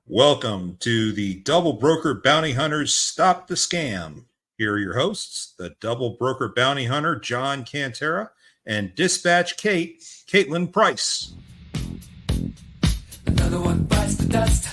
Welcome to the Double Broker Bounty Hunters Stop the Scam. Here are your hosts, the Double Broker Bounty Hunter, John Cantera, and Dispatch Caitlin Price. Another one bites the dust.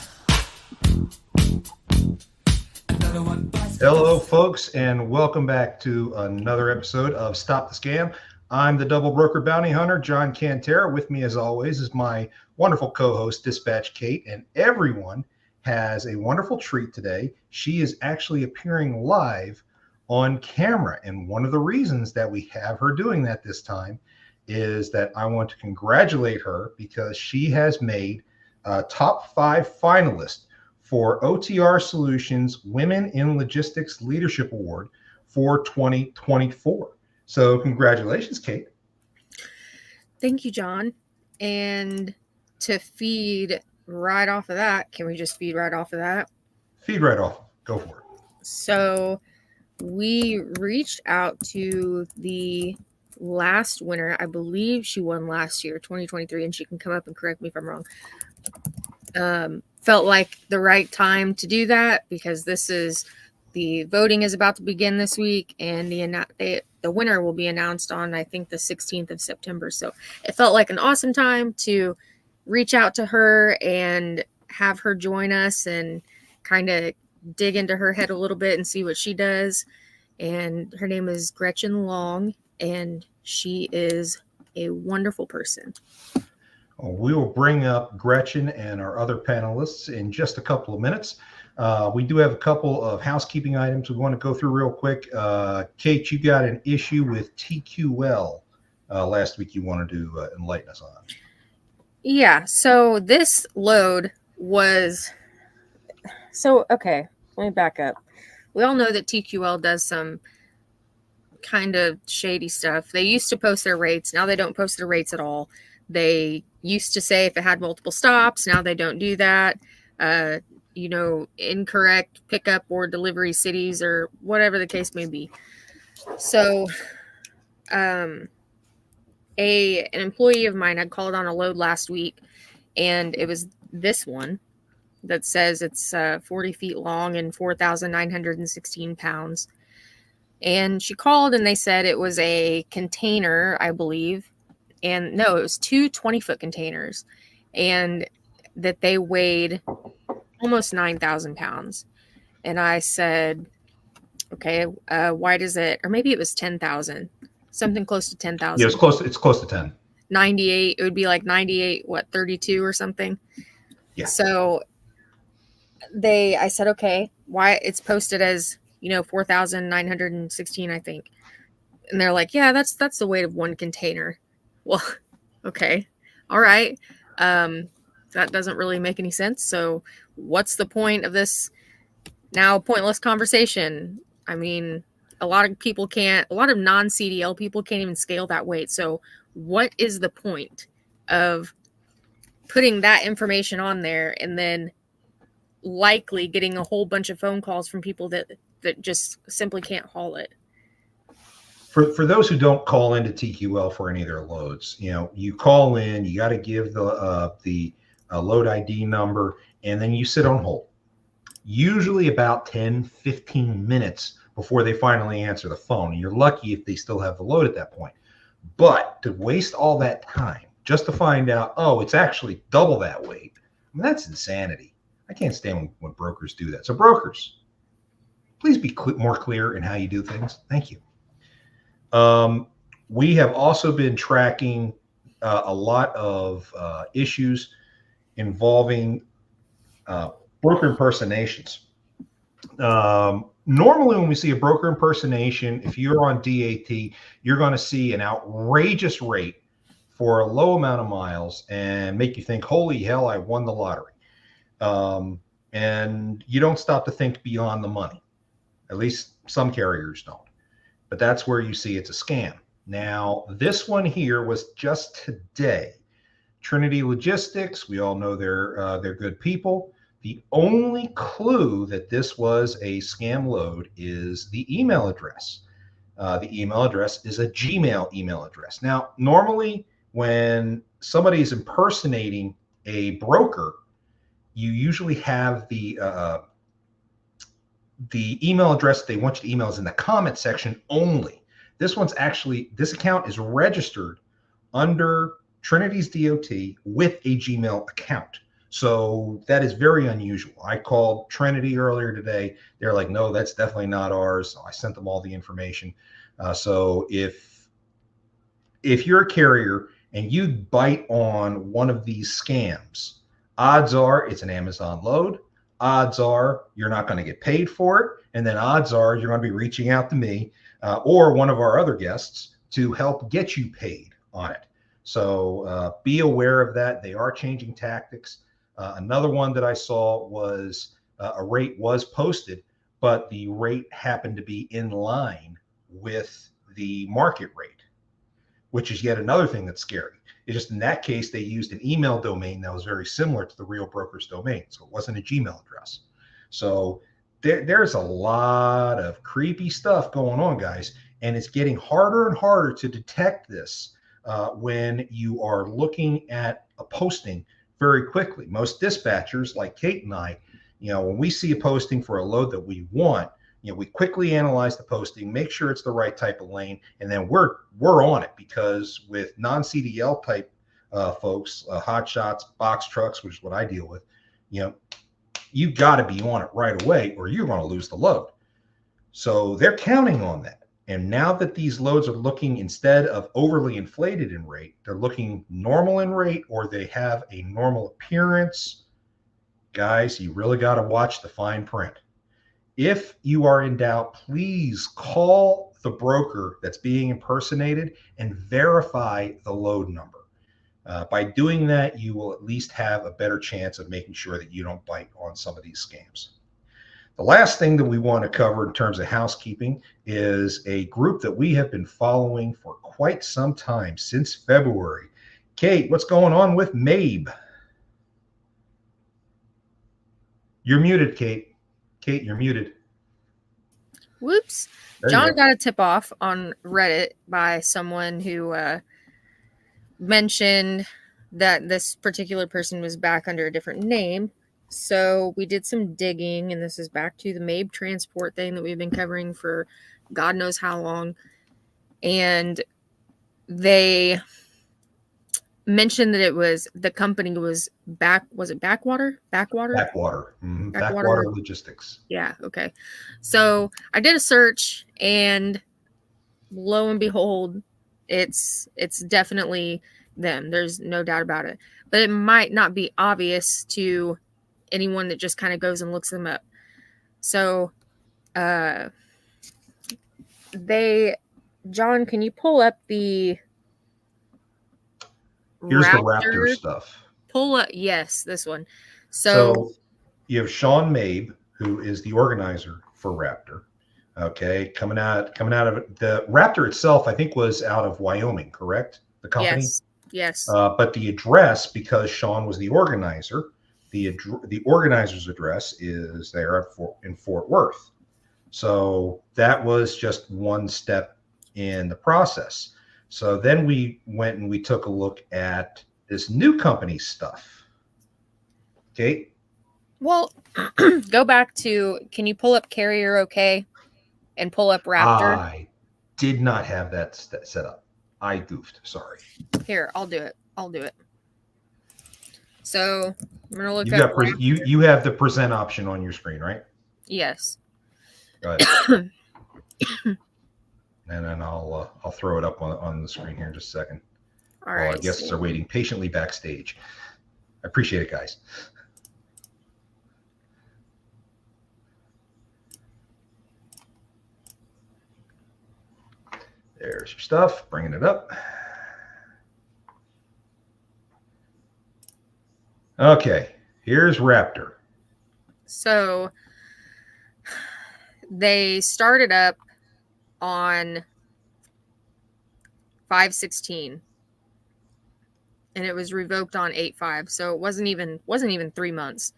Hello, folks, and welcome back to another episode of Stop the Scam. I'm the Double Broker Bounty Hunter, John Cantera. With me, as always, is my wonderful co-host, Dispatch Kate, and everyone has a wonderful treat today. She is actually appearing live on camera, and one of the reasons that we have her doing that this time is that I want to congratulate her because she has made a top 5 finalist for OTR Solutions Women in Logistics Leadership Award for 2024. So congratulations, Kate. Thank you, John. And to feed right off of that, can we just feed right off of that? Feed right off. Go for it. So we reached out to the last winner. I believe she won last year, 2023, and she can come up and correct me if I'm wrong. Felt like the right time to do that because the voting is about to begin this week, and the winner will be announced on, I think, the 16th of September. So it felt like an awesome time to reach out to her and have her join us and kind of dig into her head a little bit and see what she does. And her name is Gretchen Long, and she is a wonderful person. We will bring up Gretchen and our other panelists in just a couple of minutes. We do have a couple of housekeeping items we want to go through real quick. Kate, you got an issue with TQL last week you wanted to enlighten us on. Yeah, so this load was... okay, let me back up. We all know that TQL does some kind of shady stuff. They used to post their rates. Now they don't post their rates at all. They used to say if it had multiple stops. Now they don't do that. Incorrect pickup or delivery cities or whatever the case may be. So an employee of mine had called on a load last week, and it was this one that says it's 40 feet long and 4,916 pounds. And she called and they said it was a container, I believe. And no, it was two 20-foot containers, and that they weighed almost 9,000 pounds. And I said, okay, why does it, or maybe it was 10,000, something close to 10,000. Yeah, it's close to 10. 98, it would be like 98, 32 or something. Yeah. So I said, okay, why it's posted as, 4,916, I think. And they're like, yeah, that's the weight of one container. Well, okay. All right. That doesn't really make any sense. So what's the point of this now pointless conversation? I mean, a lot of non-CDL people can't even scale that weight. So what is the point of putting that information on there and then likely getting a whole bunch of phone calls from people that just simply can't haul it? For those who don't call into TQL for any of their loads, you call in, you got to give the load ID number, and then you sit on hold. Usually about 10, 15 minutes before they finally answer the phone. And you're lucky if they still have the load at that point. But to waste all that time just to find out, oh, it's actually double that weight, that's insanity. I can't stand when brokers do that. So brokers, please be more clear in how you do things. Thank you. We have also been tracking a lot of issues involving broker impersonations. Normally when we see a broker impersonation, if you're on DAT, you're going to see an outrageous rate for a low amount of miles and make you think, holy hell, I won the lottery. And you don't stop to think beyond the money. At least some carriers don't. But that's where you see it's a scam. Now, this one here was just today. Trinity Logistics, we all know they're good people. The only clue that this was a scam load is the email address. The email address is a Gmail email address. Now, normally when somebody is impersonating a broker, you usually have the email address they want you to email is in the comment section only. This account is registered under Trinity's DOT with a Gmail account. So that is very unusual. I called Trinity earlier today. They're like, no, that's definitely not ours. So I sent them all the information. So if you're a carrier and you bite on one of these scams, odds are it's an Amazon load. Odds are you're not going to get paid for it. And then odds are you're going to be reaching out to me or one of our other guests to help get you paid on it. So be aware of that. They are changing tactics. Another one that I saw was a rate was posted, but the rate happened to be in line with the market rate, which is yet another thing that's scary. It's just in that case, they used an email domain that was very similar to the Real Broker's domain. So it wasn't a Gmail address. So there's a lot of creepy stuff going on, guys. And it's getting harder and harder to detect this when you are looking at a posting very quickly. Most dispatchers like Kate and I, when we see a posting for a load that we want, we quickly analyze the posting, make sure it's the right type of lane, and then we're on it, because with non-CDL type folks, hot shots, box trucks, which is what I deal with, you got to be on it right away or you're going to lose the load. So they're counting on that. And now that these loads are looking, instead of overly inflated in rate, they're looking normal in rate, or they have a normal appearance. Guys, you really got to watch the fine print. If you are in doubt, please call the broker that's being impersonated and verify the load number. By doing that, you will at least have a better chance of making sure that you don't bite on some of these scams. The last thing that we want to cover in terms of housekeeping is a group that we have been following for quite some time, since February. Kate, what's going on with MABE? You're muted, Kate. Kate, you're muted. Whoops. John got a tip off on Reddit by someone who mentioned that this particular person was back under a different name. So we did some digging, and this is back to the MABE transport thing that we've been covering for God knows how long. And they mentioned that the company was Backwater? Backwater Logistics. Yeah, okay. So I did a search, and lo and behold, it's definitely them. There's no doubt about it. But it might not be obvious to anyone that just kind of goes and looks them up. So John, can you pull up the Here's the Raptor stuff. Pull up, yes, this one. So you have Sean Mabe, who is the organizer for Raptor. Okay, coming out of the Raptor itself, I think was out of Wyoming, correct? The company. Yes. But the address, because Sean was the organizer, the organizer's address is there in Fort Worth. So that was just one step in the process. So then we went and we took a look at this new company stuff. Okay. Well, go back to, can you pull up Carrier OK and pull up Raptor? I did not have that set up. I goofed. Sorry. Here, I'll do it. So I'm gonna look up. You have the present option on your screen, right? Yes. Go ahead. And then I'll throw it up on the screen here in just a second. All right. Our guests are waiting patiently backstage. I appreciate it, guys. There's your stuff. Bringing it up. Okay, here's Raptor. So they started up on 5/16, and it was revoked on 8/5. So it wasn't even 3 months.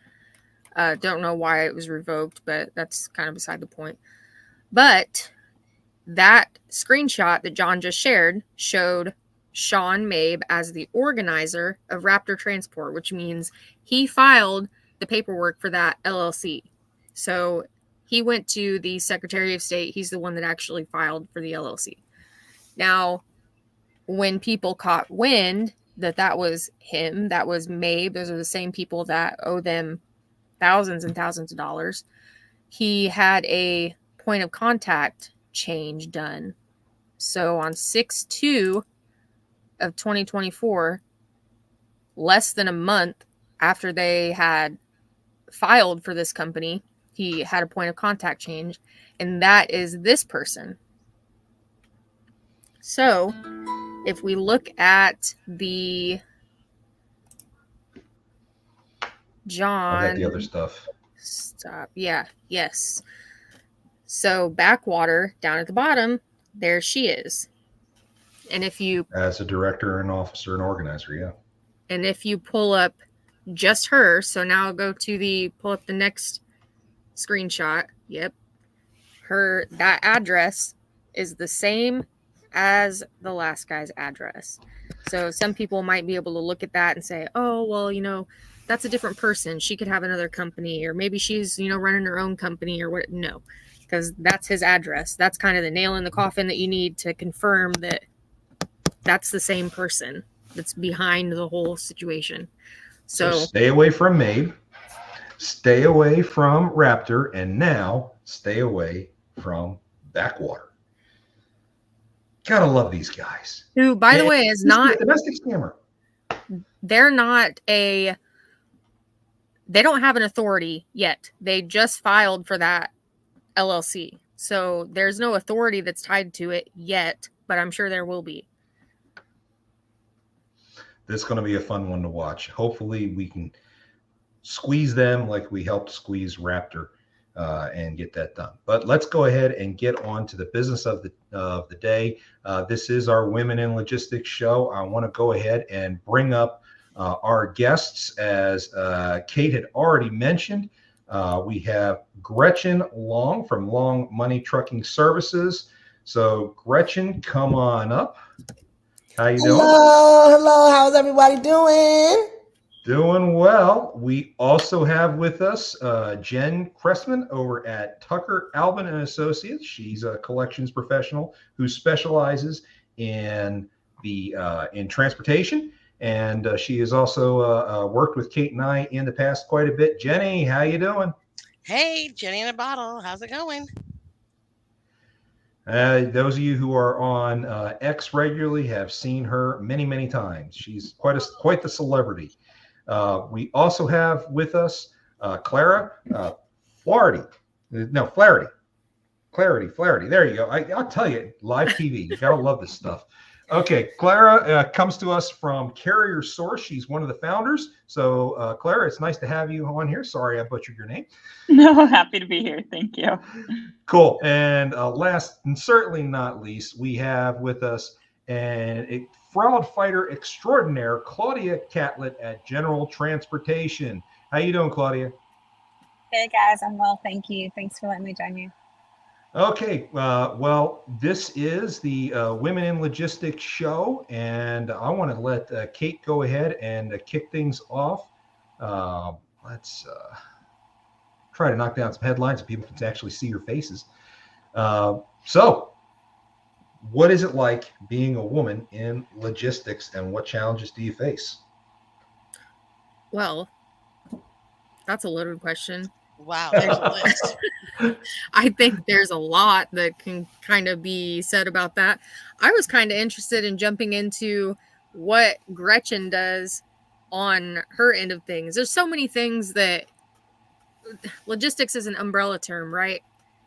Don't know why it was revoked, but that's kind of beside the point. But that screenshot that John just shared showed Sean Mabe as the organizer of Raptor Transport, which means he filed the paperwork for that LLC. So he went to the Secretary of State. He's the one that actually filed for the LLC. Now, when people caught wind that was him, that was Mabe, those are the same people that owe them thousands and thousands of dollars, he had a point of contact change done. So on 6/2 of 2024, less than a month after they had filed for this company, he had a point of contact change, and that is this person. So if we look at the John, I got the other stuff. Stop. Yeah. Yes. So Backwater down at the bottom, there she is. And if you, As a director and officer and organizer, yeah. and if you pull up just her, so now I'll go to pull up the next screenshot. Yep. That address is the same as the last guy's address. So some people might be able to look at that and say, oh, well, that's a different person. She could have another company, or maybe she's, running her own company or what. No, because that's his address. That's kind of the nail in the coffin that you need to confirm that that's the same person that's behind the whole situation. So stay away from Mabe, stay away from Raptor, and now stay away from Backwater. Gotta love these guys. Who, by the way, is not a domestic scammer. They're not they don't have an authority yet. They just filed for that LLC. So there's no authority that's tied to it yet, but I'm sure there will be. This is going to be a fun one to watch. Hopefully we can squeeze them like we helped squeeze Raptor and get that done. But let's go ahead and get on to the business of the day. This is our Women in Logistics show. I want to go ahead and bring up our guests. As Kate had already mentioned, we have Gretchen Long from Long Money Trucking Services. So Gretchen, come on up. How you doing? Hello. How's everybody doing? Doing well. We also have with us Jen Cressman over at Tucker Albin and Associates. She's a collections professional who specializes in in transportation, and she has also worked with Kate and I in the past quite a bit. Jenny, how you doing? Hey, Jenny in a bottle. How's it going? Those of you who are on X regularly have seen her many, many times. She's quite the celebrity. We also have with us Clara Flaherty. No, Flaherty. Flaherty. There you go. I'll tell you, live TV. You gotta love this stuff. Okay, Clara comes to us from Carrier Source. She's one of the founders. So, Clara, it's nice to have you on here. Sorry, I butchered your name. No, happy to be here. Thank you. Cool. And last and certainly not least, we have with us a fraud fighter extraordinaire, Claudia Catlett at General Transportation. How you doing, Claudia? Hey guys, I'm well, thank you. Thanks for letting me join you. Okay, well, this is the Women in Logistics show, and I want to let Kate go ahead and kick things off. Let's try to knock down some headlines so people can actually see your faces. So, what is it like being a woman in logistics, and what challenges do you face? Well, that's a loaded question. Wow, there's a list. I think there's a lot that can kind of be said about that. I was kind of interested in jumping into what Gretchen does on her end of things. There's so many things that logistics is an umbrella term, right?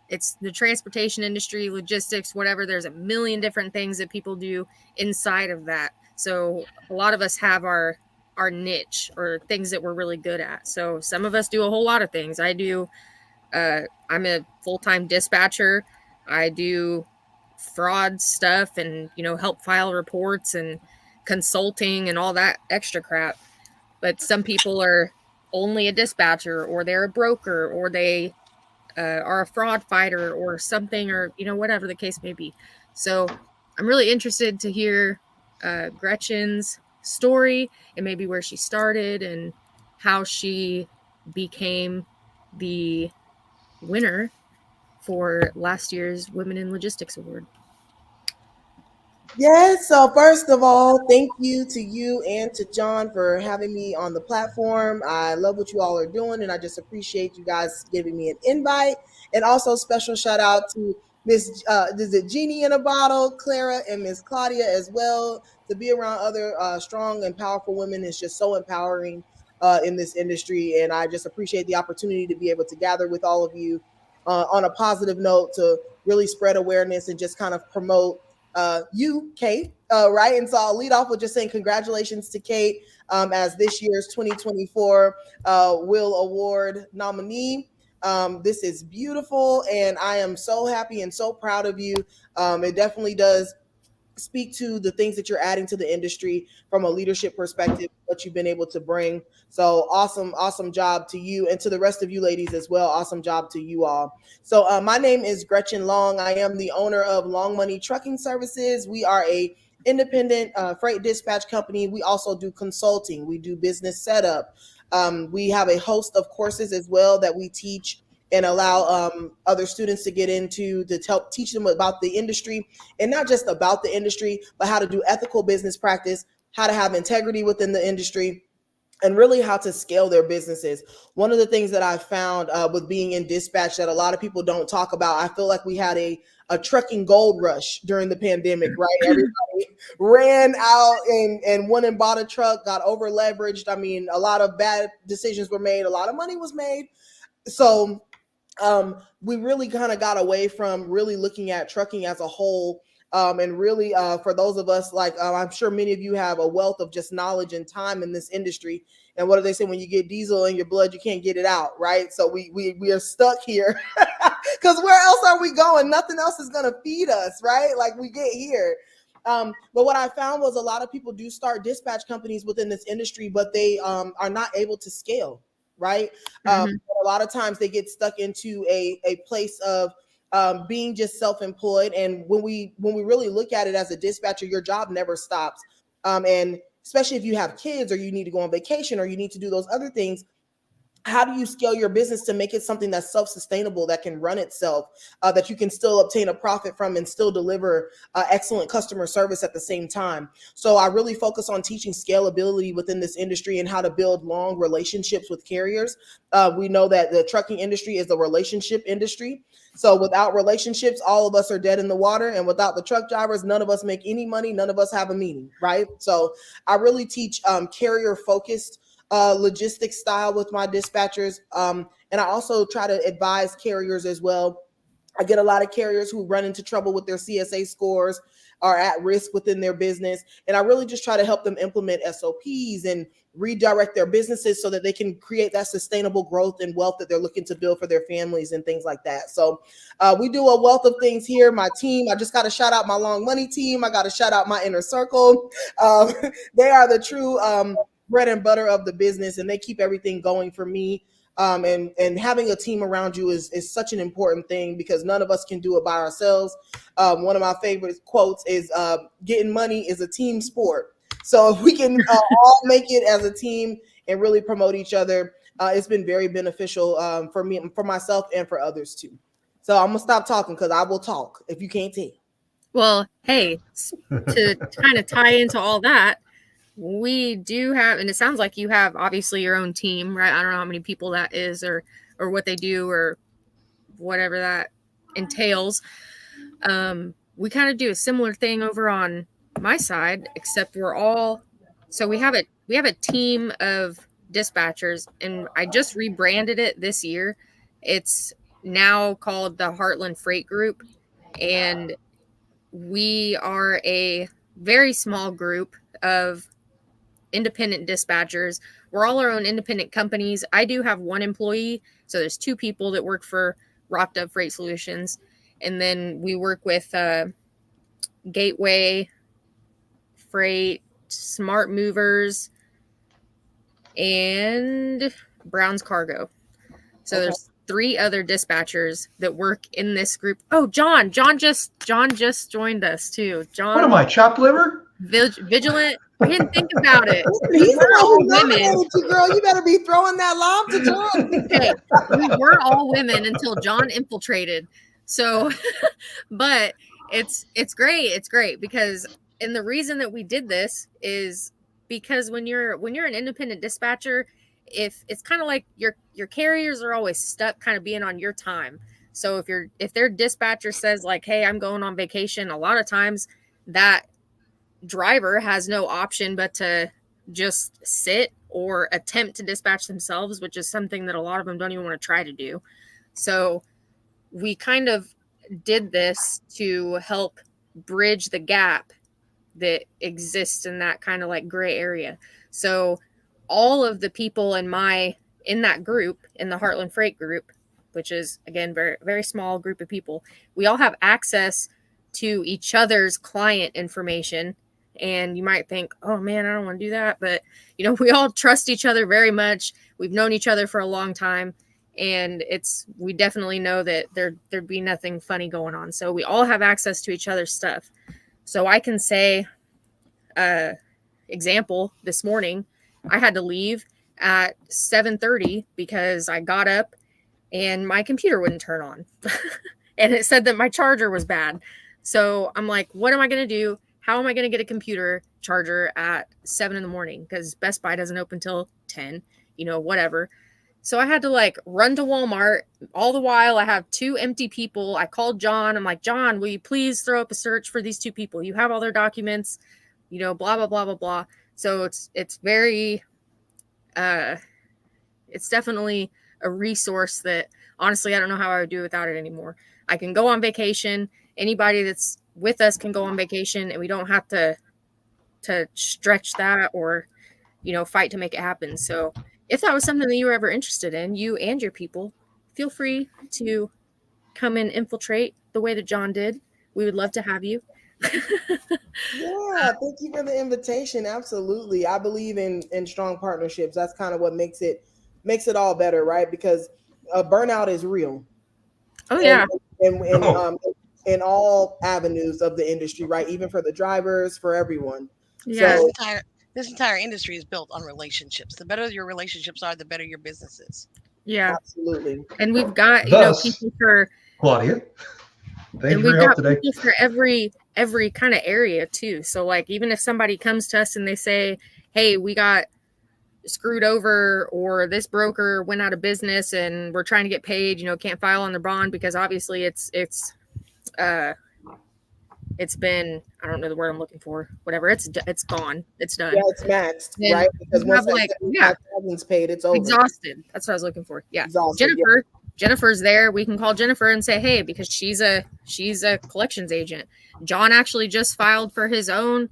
It's the transportation industry, logistics, whatever. There's a million different things that people do inside of that. So a lot of us have our niche or things that we're really good at. So some of us do a whole lot of things. I'm a full-time dispatcher. I do fraud stuff and, help file reports and consulting and all that extra crap. But some people are only a dispatcher, or they're a broker, or they are a fraud fighter or something, or, whatever the case may be. So I'm really interested to hear Gretchen's story and maybe where she started and how she became the winner for last year's Women in Logistics Award. Yes. So first of all, thank you to you and to John for having me on the platform. I love what you all are doing, and I just appreciate you guys giving me an invite. And also special shout out to Miss is it Jeannie in a bottle, Clara, and Miss Claudia as well. To be around other strong and powerful women is just so empowering in this industry, and I just appreciate the opportunity to be able to gather with all of you on a positive note to really spread awareness and just kind of promote you, Kate, right? And so I'll lead off with just saying congratulations to Kate as this year's 2024 Will Award nominee. This is beautiful, and I am so happy and so proud of you. It definitely does speak to the things that you're adding to the industry from a leadership perspective, what you've been able to bring. So awesome job to you, and to the rest of you ladies as well. Awesome job to you all. So my name is Gretchen Long. I am the owner of Long Money Trucking Services. We are a independent freight dispatch company. We also do consulting. We do business setup. We have a host of courses as well that we teach and allow other students to get into, to help teach them about the industry, and not just about the industry, but how to do ethical business practice, how to have integrity within the industry, and really how to scale their businesses. One of the things that I found with being in dispatch that a lot of people don't talk about, I feel like we had a trucking gold rush during the pandemic, right? Everybody ran out and went and bought a truck, got over leveraged. I mean, a lot of bad decisions were made, a lot of money was made. So we really kind of got away from really looking at trucking as a whole. And really, for those of us, like I'm sure many of you have a wealth of just knowledge and time in this industry. And what do they say? When you get diesel in your blood, you can't get it out, right? So we are stuck here because where else are we going? Nothing else is going to feed us, right? Like we get here. But what I found was a lot of people do start dispatch companies within this industry, but they are not able to scale, right? A lot of times they get stuck into a place of being just self-employed. And when we really look at it as a dispatcher, your job never stops. And especially if you have kids or you need to go on vacation or you need to do those other things, how do you scale your business to make it something that's self-sustainable, that can run itself, that you can still obtain a profit from and still deliver excellent customer service at the same time? So I really focus on teaching scalability within this industry and how to build long relationships with carriers. We know that the trucking industry is a relationship industry. So without relationships, all of us are dead in the water. And without the truck drivers, none of us make any money. None of us have a meeting, right? So I really teach carrier-focused logistics style with my dispatchers. And I also try to advise carriers as well. I get a lot of carriers who run into trouble with their CSA scores, are at risk within their business. And I really just try to help them implement SOPs and redirect their businesses so that they can create that sustainable growth and wealth that they're looking to build for their families and things like that. So we do a wealth of things here. My team, I just got to shout out my Long Money team. I got to shout out my inner circle. They are the true bread and butter of the business, and they keep everything going for me. And having a team around you is such an important thing because none of us can do it by ourselves. One of my favorite quotes is getting money is a team sport. So if we can all make it as a team and really promote each other, it's been very beneficial for me, for myself, and for others too. So I'm gonna stop talking because I will talk if you can't tell. Well, hey, to kind of tie into all that, we do have, and it sounds like you have obviously your own team, right? I don't know how many people that is or what they do or whatever that entails. We kind of do a similar thing over on my side, except we're all, so we have a team of dispatchers, and I just rebranded it this year. It's now called the Heartland Freight Group, and we are a very small group of independent dispatchers. We're all our own independent companies. I do have one employee, so there's two people that work for Rocked Up Freight Solutions, and then we work with Gateway Freight, Smart Movers, and Brown's Cargo. So there's three other dispatchers that work in this group. Oh, John just joined us too. John, what am I, chopped liver? Vigilant We didn't think about it. He's the We're one all who women. nominated you, girl. You better be throwing that lob to John. Okay, we were all women until John infiltrated. So, but it's great. It's great because, and the reason that we did this is because when you're an independent dispatcher, if it's kind of like your carriers are always stuck kind of being on your time. So if their dispatcher says like, hey, I'm going on vacation, a lot of times that driver has no option but to just sit or attempt to dispatch themselves, which is something that a lot of them don't even want to try to do. So we kind of did this to help bridge the gap that exists in that kind of like gray area. So all of the people in that group, in the Heartland Freight group, which is again very very small group of people, we all have access to each other's client information. And you might think, oh man, I don't want to do that, but we all trust each other very much. We've known each other for a long time, and we definitely know that there'd be nothing funny going on. So we all have access to each other's stuff. So I can say, example, this morning I had to leave at 7:30 because I got up and my computer wouldn't turn on. And it said that my charger was bad. So I'm like, what am I going to do? How am I going to get a computer charger at 7 in the morning? Because Best Buy doesn't open till 10, whatever. So I had to like run to Walmart. All the while I have 2 empty people. I called John. I'm like, John, will you please throw up a search for these 2 people? You have all their documents, blah, blah, blah, blah, blah. So it's very, it's definitely a resource that honestly, I don't know how I would do without it anymore. I can go on vacation. Anybody that's with us can go on vacation, and we don't have to stretch that or, fight to make it happen. So if that was something that you were ever interested in, you and your people, feel free to come and infiltrate the way that John did. We would love to have you. Yeah, thank you for the invitation. Absolutely. I believe in strong partnerships. That's kind of what makes it all better, right? Because burnout is real. Oh yeah. In all avenues of the industry, right? Even for the drivers, for everyone. Yeah. So, this entire industry is built on relationships. The better your relationships are, the better your business is. Yeah. Absolutely. And we've got, people for Claudia. Thank and you for we've your help got today. people for every kind of area too. So like even if somebody comes to us and they say, hey, we got screwed over, or this broker went out of business and we're trying to get paid, can't file on the bond because obviously it's been, I don't know the word I'm looking for, whatever, it's gone, it's done. Yeah, it's maxed, And right? Because once like, that $75,000's paid, it's over. Exhausted. That's what I was looking for. Yeah. Exhausted, Jennifer's there. We can call Jennifer and say, hey, because she's a collections agent. John actually just filed for his own.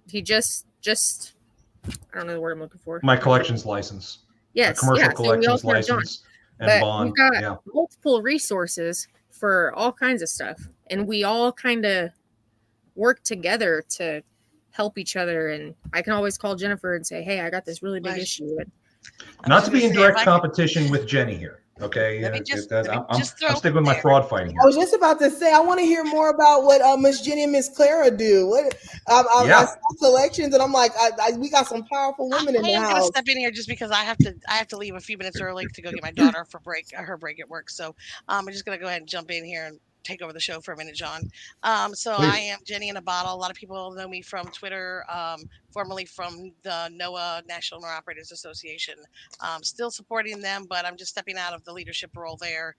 He just I don't know the word I'm looking for. My collections license. Yes. A commercial yeah. collections So we license and but bond. We've got multiple resources for all kinds of stuff, and we all kind of work together to help each other. And I can always call Jennifer and say, hey, I got this really big issue. Not to be in direct competition with Jenny here. Okay, I'm sticking with my fraud fighting here. I was just about to say, I want to hear more about what Miss Jenny and Miss Clara do. What I saw collections, and I'm like, we got some powerful women in the house. I'm gonna step in here just because I have to leave a few minutes early to go get my daughter for her break at work. So I'm just gonna go ahead and jump in here and take over the show for a minute, John. So please. I am Jenny in a Bottle. A lot of people know me from Twitter, formerly from the NOAA, National Owner Operators Association. Still supporting them, but I'm just stepping out of the leadership role there,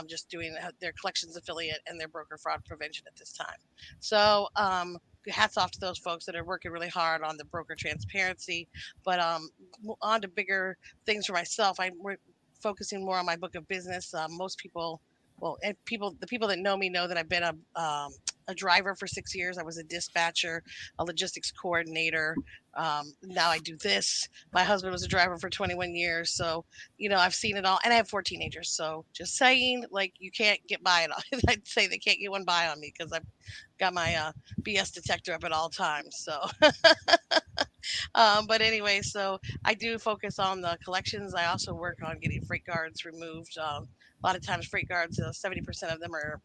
just doing their collections affiliate and their broker fraud prevention at this time. So hats off to those folks that are working really hard on the broker transparency. But on to bigger things for myself. I'm focusing more on my book of business. Most people, and the people that know me know that I've been a driver for 6 years. I was a dispatcher, a logistics coordinator. Now I do this. My husband was a driver for 21 years. So, I've seen it all. And I have 4 teenagers. So just saying, like, you can't get by it. I'd say they can't get one by on me because I've got my BS detector up at all times. So, but anyway, so I do focus on the collections. I also work on getting freight guards removed. A lot of times freight guards, 70% of them are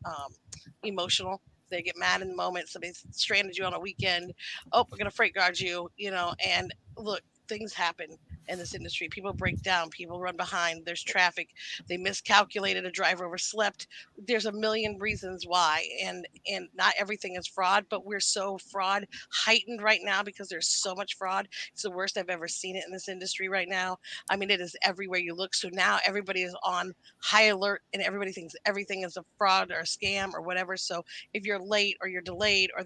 emotional. They get mad in the moment. Somebody stranded you on a weekend. Oh, we're gonna freight guard you, and look, things happen in this industry. People break down, people run behind, there's traffic, they miscalculated, a driver overslept. There's a million reasons why, and not everything is fraud, but we're so fraud heightened right now because there's so much fraud. It's the worst I've ever seen it in this industry right now. I mean, it is everywhere you look. So now everybody is on high alert, and everybody thinks everything is a fraud or a scam or whatever. So if you're late or you're delayed, or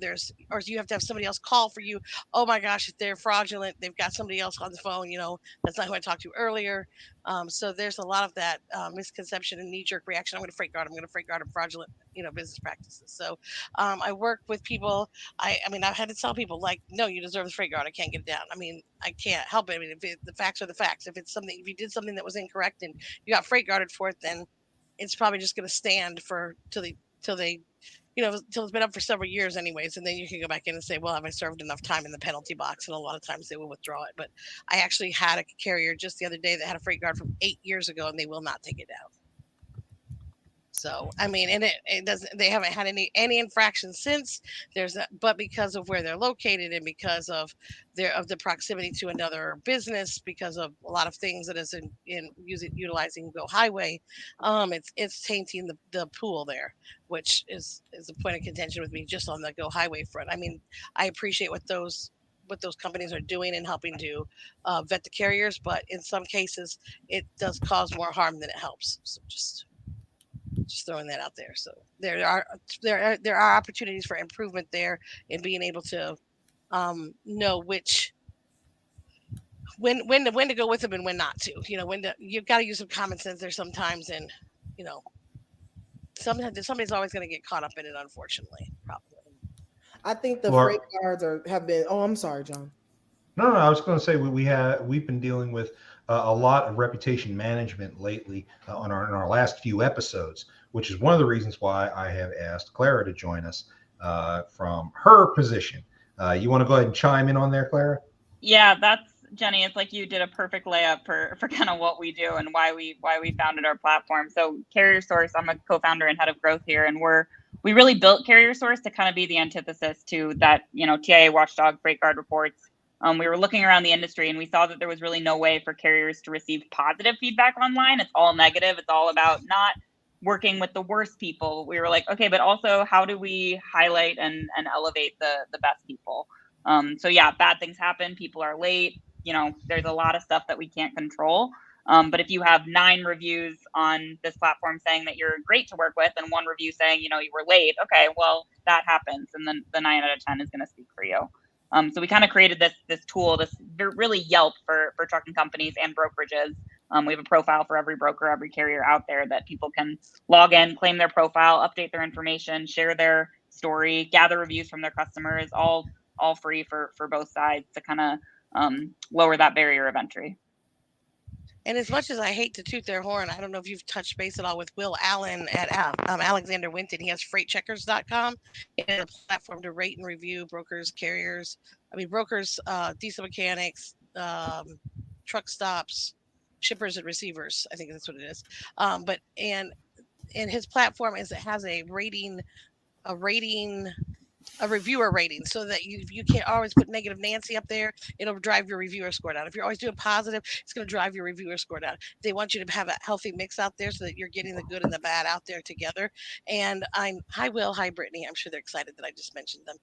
you have to have somebody else call for you, oh my gosh, if they're fraudulent, they've got somebody else on the phone, that's not who I talked to earlier. So there's a lot of that misconception and knee-jerk reaction. I'm going to freight guard. I'm going to freight guard fraudulent, business practices. So I work with people. I mean, I've had to tell people, like, no, you deserve the freight guard. I can't get it down. I mean, I can't help it. I mean, the facts are the facts. If you did something that was incorrect and you got freight guarded for it, then it's probably just going to stand till they till it's been up for several years anyways, and then you can go back in and say, well, have I served enough time in the penalty box? And a lot of times they will withdraw it. But I actually had a carrier just the other day that had a freight guard from 8 years ago, and they will not take it down. So I mean, and it doesn't. They haven't had any infractions since. But because of where they're located and because of the proximity to another business, because of a lot of things that is utilizing Go Highway, it's tainting the pool there, which is a point of contention with me just on the Go Highway front. I mean, I appreciate what those companies are doing and helping to vet the carriers, but in some cases, it does cause more harm than it helps. So just throwing that out there. So there are opportunities for improvement there in being able to know when to go with them and when not to. You've got to use some common sense there sometimes, and somebody's always going to get caught up in it, unfortunately. Probably. I think the freight guards have been. Oh, I'm sorry, John. No, I was going to say we've been dealing with a lot of reputation management lately in our last few episodes, which is one of the reasons why I have asked Clara to join us from her position. You want to go ahead and chime in on there, Clara? Yeah, that's Jenny. It's like you did a perfect layup for kind of what we do and why we founded our platform. So Carrier Source, I'm a co-founder and head of growth here, and we really built Carrier Source to kind of be the antithesis to that, TIA Watchdog Freight Guard reports. We were looking around the industry and we saw that there was really no way for carriers to receive positive feedback online. It's all negative. It's all about not working with the worst people. We were like, okay, but also how do we highlight and elevate the best people? So yeah, bad things happen. People are late. There's a lot of stuff that we can't control. But if you have 9 reviews on this platform saying that you're great to work with and 1 review saying, you were late, okay, well, that happens. And then the 9 out of 10 is going to speak for you. So we kind of created this tool, this really Yelp for trucking companies and brokerages. We have a profile for every broker, every carrier out there that people can log in, claim their profile, update their information, share their story, gather reviews from their customers, all free for both sides to kind of lower that barrier of entry. And as much as I hate to toot their horn, I don't know if you've touched base at all with Will Allen at Alexander Winton. He has freightcheckers.com. It's a platform to rate and review brokers, carriers. Brokers, diesel mechanics, truck stops, shippers and receivers. I think that's what it is. But his platform has a reviewer rating, so that you can't always put negative Nancy up there. It'll drive your reviewer score down. If you're always doing positive, it's going to drive your reviewer score down. They want you to have a healthy mix out there so that you're getting the good and the bad out there together. And hi Will, hi Brittany. I'm sure they're excited that I just mentioned them.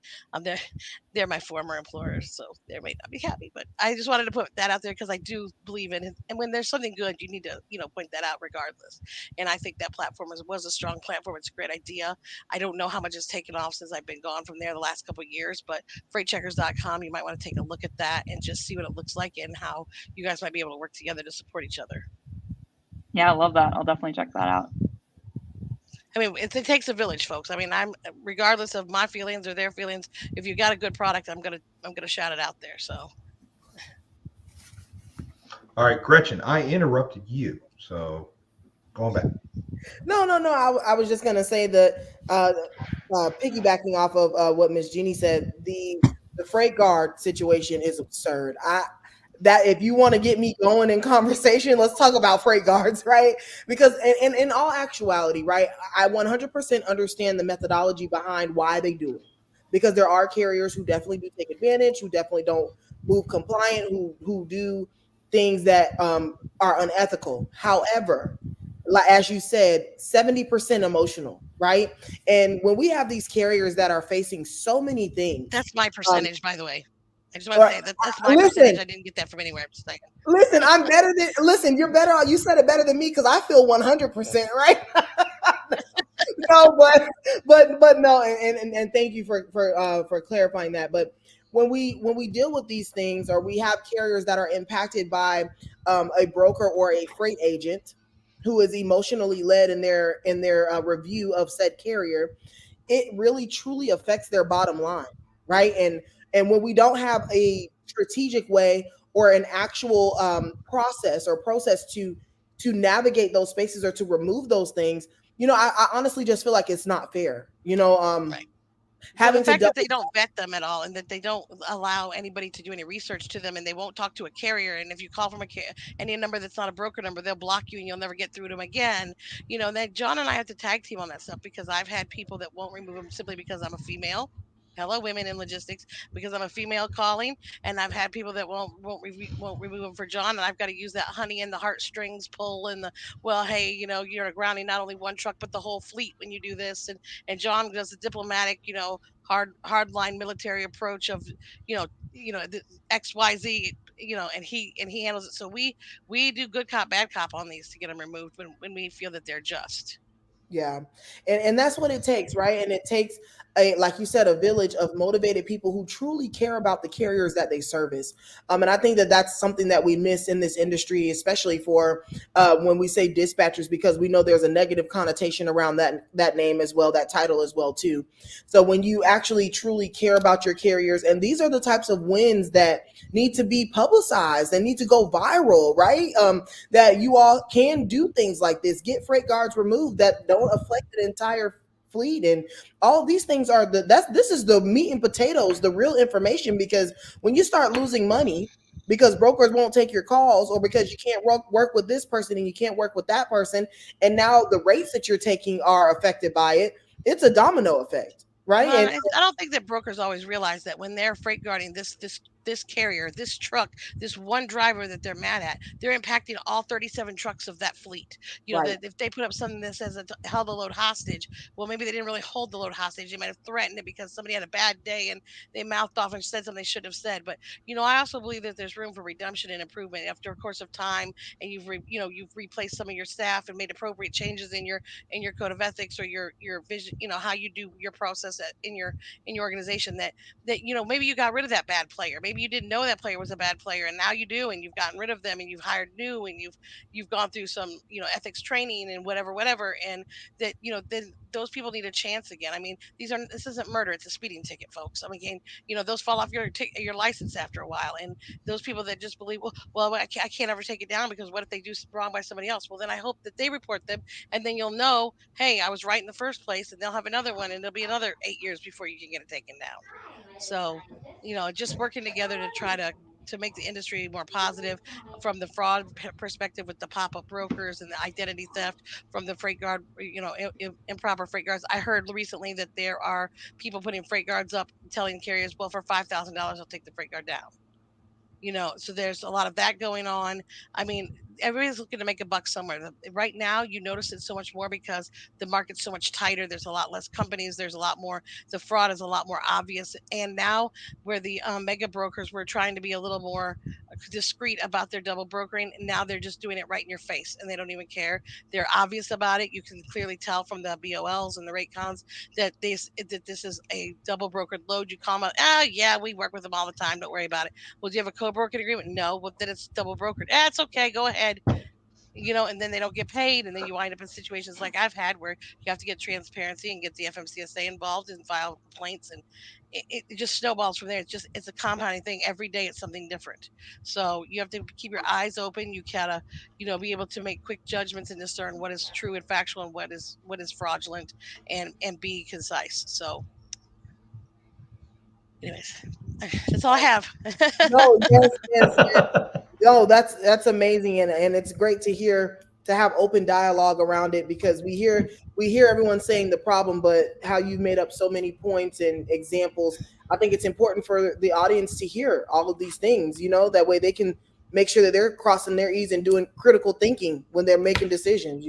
They're my former employers, so they may not be happy, but I just wanted to put that out there because I do believe in it. And when there's something good, you need to point that out regardless. And I think that platform was a strong platform. It's a great idea. I don't know how much it's taken off since I've been gone from there the last couple of years, but freightcheckers.com, you might want to take a look at that and just see what it looks like and how you guys might be able to work together to support each other. Yeah, I love that. I'll definitely check that out. It takes a village, folks. I'm regardless of my feelings or their feelings. If you got a good product, I'm gonna shout it out there. So, all right, Gretchen, I interrupted you, so going back. No. I was just gonna say that piggybacking off of what Miss Jeannie said, the freight guard situation is absurd. that if you want to get me going in conversation, let's talk about freight guards, right? Because in all actuality, right, I 100% understand the methodology behind why they do it. Because there are carriers who definitely do take advantage, who definitely don't move compliant, who do things that are unethical. However, like as you said, 70% emotional, right? And when we have these carriers that are facing so many things, That's my um, percentage, by the way. I just want to or, say that that's my percentage. listen, I didn't get that from anywhere. I'm just saying. listen, I'm better than, listen, you're better. You said it better than me because I feel 100%, right? No, but no, and thank you for clarifying that. But when we deal with these things, or we have carriers that are impacted by a broker or a freight agent who is emotionally led in their review of said carrier, it really truly affects their bottom line, right? And when we don't have a strategic way or an actual process to navigate those spaces or to remove those things, I honestly just feel like it's not fair. Right. Well, the Having to fact that double. they don't vet them at all and that they don't allow anybody to do any research to them and they won't talk to a carrier. And if you call from any number that's not a broker number, they'll block you and you'll never get through to them again. That John and I have to tag team on that stuff because I've had people that won't remove them simply because I'm a female. Hello, women in logistics, because I'm a female calling, and I've had people that won't remove them for John, and I've got to use that honey in the heartstrings pull and the well, hey, you're grounding not only one truck but the whole fleet when you do this, and John does the diplomatic, hardline military approach of the XYZ, and he handles it. So we do good cop bad cop on these to get them removed when we feel that they're just. Yeah. And that's what it takes, right? And it takes like you said, a village of motivated people who truly care about the carriers that they service. And I think that that's something that we miss in this industry, especially for when we say dispatchers, because we know there's a negative connotation around that name as well, that title as well too. So when you actually truly care about your carriers, and these are the types of wins that need to be publicized and need to go viral, right? That you all can do things like this, get freight guards removed that don't affect the entire fleet, and all these things are this is the meat and potatoes, the real information. Because when you start losing money because brokers won't take your calls, or because you can't work with this person and you can't work with that person, and now the rates that you're taking are affected by it, it's a domino effect, right? Well, And I don't think that brokers always realize that when they're freight guarding this carrier, this truck, this one driver that they're mad at, they're impacting all 37 trucks of that fleet. right. That if they put up something that says it held the load hostage, well, maybe they didn't really hold the load hostage. They might have threatened it because somebody had a bad day and they mouthed off and said something they shouldn't have said. But I also believe that there's room for redemption and improvement after a course of time, and you've replaced some of your staff and made appropriate changes in your code of ethics or your vision, how you do your process in your organization, that maybe you got rid of that bad player, maybe you didn't know that player was a bad player and now you do, and you've gotten rid of them and you've hired new, and you've gone through some ethics training and whatever, and that then those people need a chance again. I mean, this isn't murder, it's a speeding ticket, folks. I mean, those fall off your license after a while, and those people that just believe, well, I can't ever take it down because what if they do wrong by somebody else? Well, then I hope that they report them, and then you'll know, hey, I was right in the first place, and they'll have another one, and there'll be another 8 years before you can get it taken down. So, just working together to try to make the industry more positive from the fraud perspective with the pop-up brokers and the identity theft from the freight guard, improper freight guards. I heard recently that there are people putting freight guards up telling carriers, well, for $5,000 I'll take the freight guard down. So there's a lot of that going on. I mean, everybody's looking to make a buck somewhere. Right now, you notice it so much more because the market's so much tighter. There's a lot less companies. There's a lot more. The fraud is a lot more obvious. And now, where the mega brokers were trying to be a little more discreet about their double brokering, now they're just doing it right in your face, and they don't even care. They're obvious about it. You can clearly tell from the BOLs and the rate cons that this is a double brokered load. You call them, oh yeah, we work with them all the time. Don't worry about it. Well, do you have a co-brokered agreement? No. Well, then it's double brokered. It's okay. Go ahead. And then they don't get paid, and then you wind up in situations like I've had where you have to get transparency and get the FMCSA involved and file complaints, and it just snowballs from there. It's a compounding thing. Every day it's something different. So you have to keep your eyes open. You gotta, be able to make quick judgments and discern what is true and factual and what is fraudulent, and be concise. So, anyways. That's all I have. No, yes, yes, yes. No, that's amazing, and it's great to hear to have open dialogue around it because we hear everyone saying the problem, but how you made up so many points and examples. I think it's important for the audience to hear all of these things. That way they can make sure that they're crossing their E's and doing critical thinking when they're making decisions.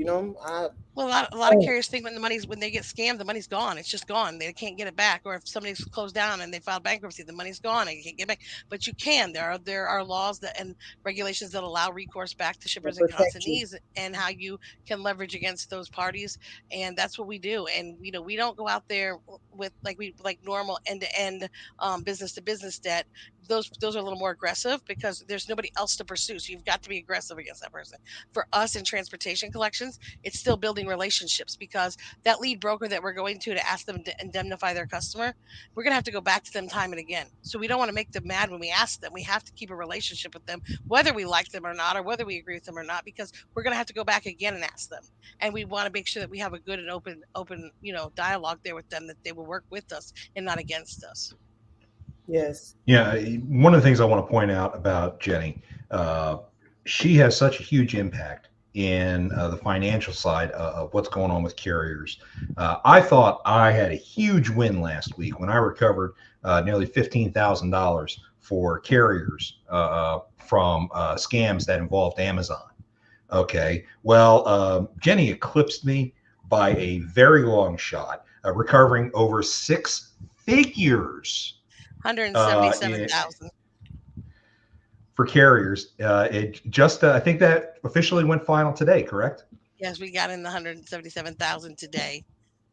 Well, a lot of carriers think when they get scammed, the money's gone. It's just gone. They can't get it back. Or if somebody's closed down and they filed bankruptcy, the money's gone and you can't get it back. But you can. There are laws and regulations that allow recourse back to shippers and protect you. consignees, and how you can leverage against those parties. And that's what we do. And we don't go out there with like normal end to end business to business debt. Those are a little more aggressive because there's nobody else to pursue. So you've got to be aggressive against that person. For us in transportation collections, it's still building relationships because that lead broker that we're going to ask them to indemnify their customer, we're going to have to go back to them time and again. So we don't want to make them mad when we ask them. We have to keep a relationship with them, whether we like them or not, or whether we agree with them or not, because we're going to have to go back again and ask them. And we want to make sure that we have a good and open, dialogue there with them, that they will work with us and not against us. Yes. Yeah, one of the things I want to point out about Jenny, she has such a huge impact in the financial side of what's going on with carriers. I thought I had a huge win last week when I recovered nearly $15,000 for carriers from scams that involved Amazon. Okay, well, Jenny eclipsed me by a very long shot, recovering over six figures 177,000. For carriers. I think that officially went final today, correct? Yes, we got in the 177,000 today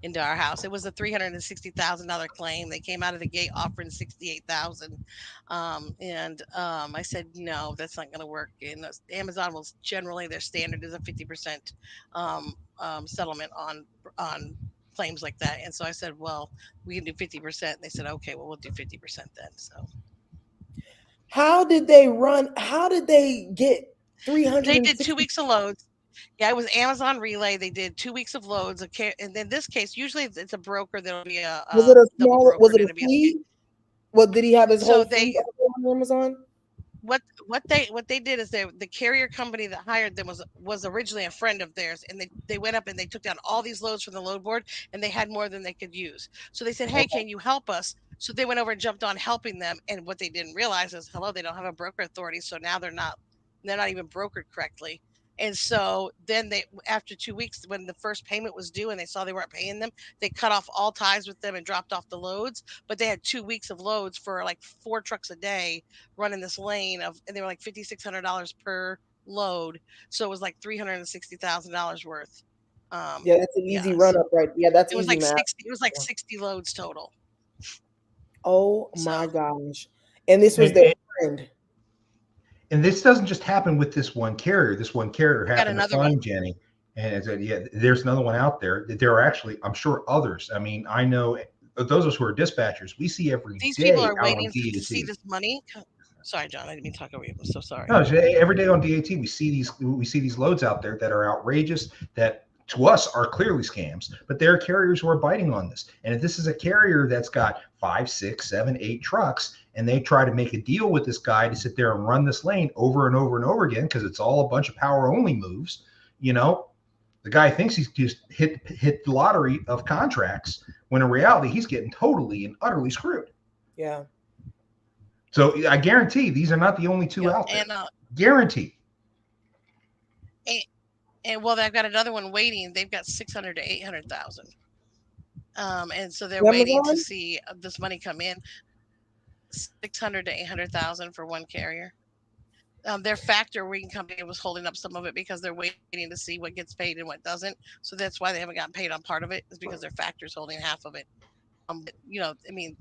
into our house. It was a $360,000 claim. They came out of the gate offering 68,000, and I said no, that's not going to work. And Amazon will generally, their standard is a 50% settlement on claims like that. And so I said, well, we can do 50%. They said, okay, well, we'll do 50% then. So How did they run? How did they get they did 2 360? weeks of loads. Yeah, it was Amazon Relay. They did 2 weeks of loads. And in this case, usually it's a broker that'll be Was it a a double small? broker. Was And it a it'll be fleet? What did he have his so whole fleet they on Amazon? what they did is the carrier company that hired them was originally a friend of theirs, and they went up and they took down all these loads from the load board, and they had more than they could use. So they said, hey, Okay. can you help us? So they went over and jumped on helping them, and what they didn't realize is, hello, they don't have a broker authority, so now they're not even brokered correctly. And so then after 2 weeks, when the first payment was due and they saw they weren't paying them, they cut off all ties with them and dropped off the loads. But they had 2 weeks of loads for like 4 trucks a day running this lane and they were like $5,600 per load. So it was like $360,000 worth. Yeah, that's an Yeah. easy run So up, right? Yeah, that's it was easy like math. 60, it was like Yeah. 60 loads total. Oh So my gosh! And this was And, their and, friend. and this doesn't just happen with this one carrier. This one carrier got happened to another one. find Jenny, and I said, "Yeah, there's another one out there." There are actually, I'm sure, others. I mean, I know those of us who are dispatchers, we see every These people day are out on waiting to see DAT. this money. Sorry, John, I didn't mean to talk over you. I'm so sorry. No, every day on DAT we see these loads out there that are outrageous, that to us are clearly scams, but there are carriers who are biting on this. And if this is a carrier that's got 5, 6, 7, 8 trucks, and they try to make a deal with this guy to sit there and run this lane over and over and over again, because it's all a bunch of power only moves, the guy thinks he's just hit the lottery of contracts, when in reality he's getting totally and utterly screwed. Yeah. So I guarantee these are not the only two Yep. out there. And Guarantee. and well, they've got another one waiting. They've got 600 to 800,000. And so they're waiting to Amazon. see this money come in. 600 to 800,000 for one carrier. Their factoring company was holding up some of it because they're waiting to see what gets paid and what doesn't. So that's why they haven't gotten paid on part of it, is because their factor's holding half of it. But, I mean,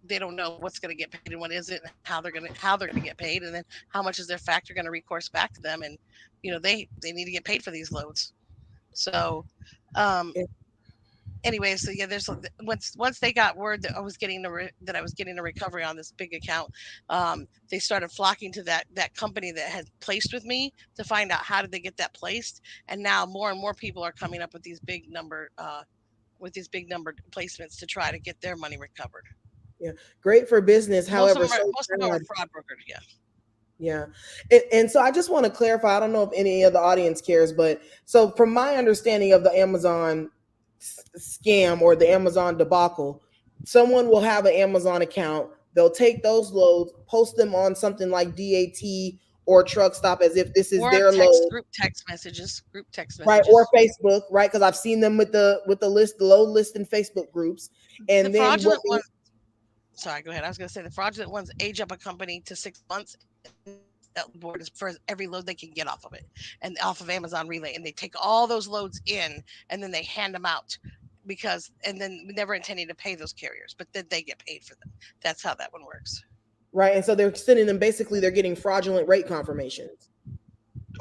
they don't know what's going to get paid and what isn't, and how they're going to get paid, and then how much is their factor going to recourse back to them, and they need to get paid for these loads. So, um, Yeah. anyway, so yeah, there's once they got word that I was getting a recovery on this big account, they started flocking to that company that had placed with me to find out how did they get that placed, and now more and more people are coming up with these big number placements to try to get their money recovered. Great for business. Most However, of them so are bad. fraud brokers. Yeah. Yeah. And so I just want to clarify, I don't know if any of the audience cares, but so from my understanding of the Amazon scam or the Amazon debacle, someone will have an Amazon account. They'll take those loads, post them on something like DAT or Truck Stop as if this is Or their load, group text messages, right? Or Facebook, right? Because I've seen them with the list, the load list in Facebook groups. And The then fraudulent ones. Sorry, go ahead. I was going to say the fraudulent ones age up a company to 6 months. That board is for every load they can get off of it and off of Amazon Relay, and they take all those loads in and then they hand them out and then never intending to pay those carriers, but then they get paid for them. That's how that one works. Right, and so they're sending them, basically they're getting fraudulent rate confirmations.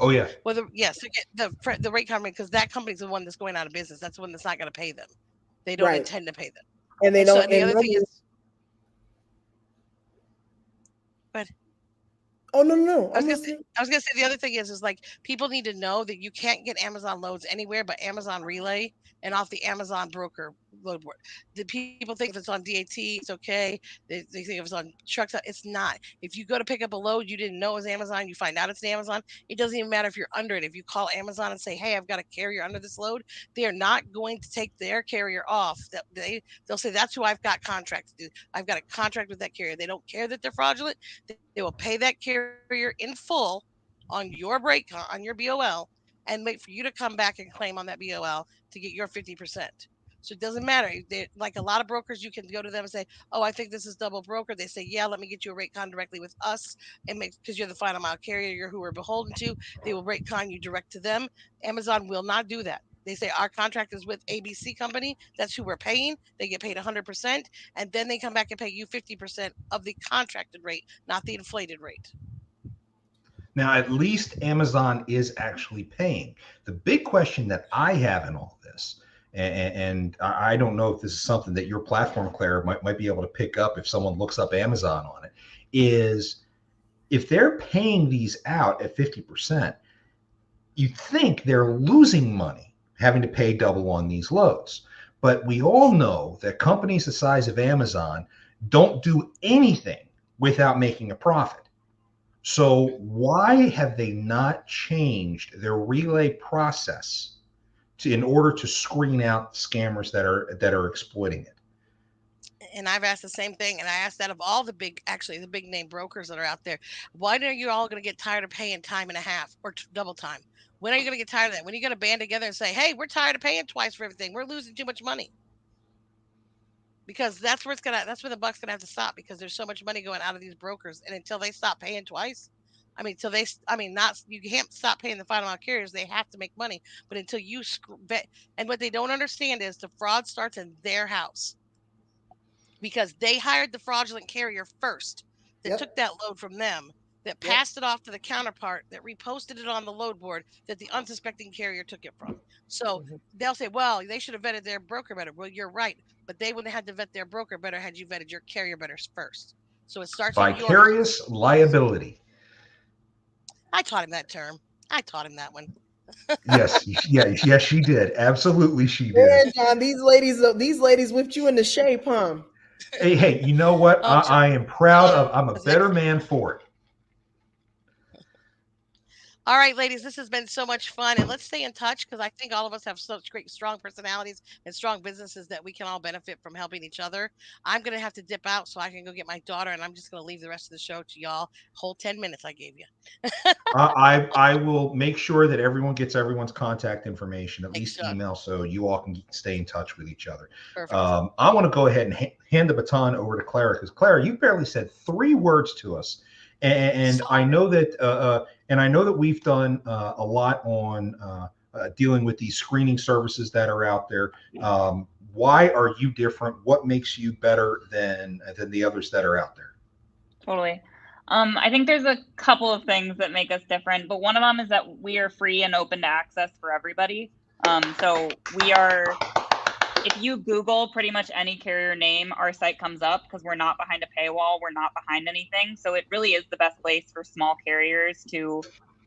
Oh yeah. Well, they get the rate confirmation because that company's the one that's going out of business. That's the one that's not going to pay them. They don't intend to pay them, and they don't. So the other thing is. But oh no! I was gonna say the other thing is like people need to know that you can't get Amazon loads anywhere but Amazon Relay and off the Amazon broker load board. The people think if it's on DAT, it's okay. They think if it's on trucks, it's not. If you go to pick up a load you didn't know it was Amazon, you find out it's Amazon. It doesn't even matter if you're under it. If you call Amazon and say, "Hey, I've got a carrier under this load," they are not going to take their carrier off. They'll say that's who I've got contracted to. I've got a contract with that carrier. They don't care that they're fraudulent. They will pay that carrier in full on your on your BOL and wait for you to come back and claim on that BOL to get your 50%. So it doesn't matter. Like a lot of brokers, you can go to them and say, "Oh, I think this is double broker." They say, "Yeah, let me get you a rate con directly with us," and because you're the final mile carrier, you're who we're beholden to. They will rate con you direct to them. Amazon will not do that. They say our contract is with ABC company. That's who we're paying. They get paid 100%, and then they come back and pay you 50% of the contracted rate, not the inflated rate. Now, at least Amazon is actually paying. The big question that I have in all this, and I don't know if this is something that your platform, Claire, might be able to pick up if someone looks up Amazon on it, is if they're paying these out at 50%, you think they're losing money having to pay double on these loads. But we all know that companies the size of Amazon don't do anything without making a profit. So why have they not changed their relay process in order to screen out scammers that are exploiting it? And I've asked the same thing, and I asked that of all the big name brokers that are out there. Why are you all going to get tired of paying time and a half or double time? When are you going to get tired of that? When are you going to band together and say, "Hey, we're tired of paying twice for everything. We're losing too much money"? Because that's where the buck's gonna have to stop, because there's so much money going out of these brokers, and until they stop paying twice, you can't stop paying the final mile carriers. They have to make money, but until you and what they don't understand is the fraud starts in their house, because they hired the fraudulent carrier first that took that load from them, that passed it off to the counterpart, that reposted it on the load board that the unsuspecting carrier took it from. So they'll say, "Well, they should have vetted their broker better." Well, you're right, but they wouldn't have had to vet their broker better had you vetted your carrier better first. So it starts in your house. Vicarious liability. I taught him that term. I taught him that one. Yes, yes, she did. Absolutely, she did. Yeah, John, these ladies whipped you into shape, huh? Hey, you know what? I am proud of. I'm a better man for it. All right, ladies, this has been so much fun, and let's stay in touch, because I think all of us have such great, strong personalities and strong businesses that we can all benefit from helping each other. I'm going to have to dip out so I can go get my daughter, and I'm just going to leave the rest of the show to y'all. Whole 10 minutes I gave you. I will make sure that everyone gets everyone's contact information, at least email, so you all can stay in touch with each other. Perfect. I want to go ahead and hand the baton over to Clara, because Clara, you barely said 3 words to us, and I know that we've done a lot on dealing with these screening services that are out there. Why are you different? What makes you better than the others that are out there? Totally. I think there's a couple of things that make us different, but one of them is that we are free and open to access for everybody. So we are, if you Google pretty much any carrier name, our site comes up, because we're not behind a paywall. We're not behind anything. So it really is the best place for small carriers to,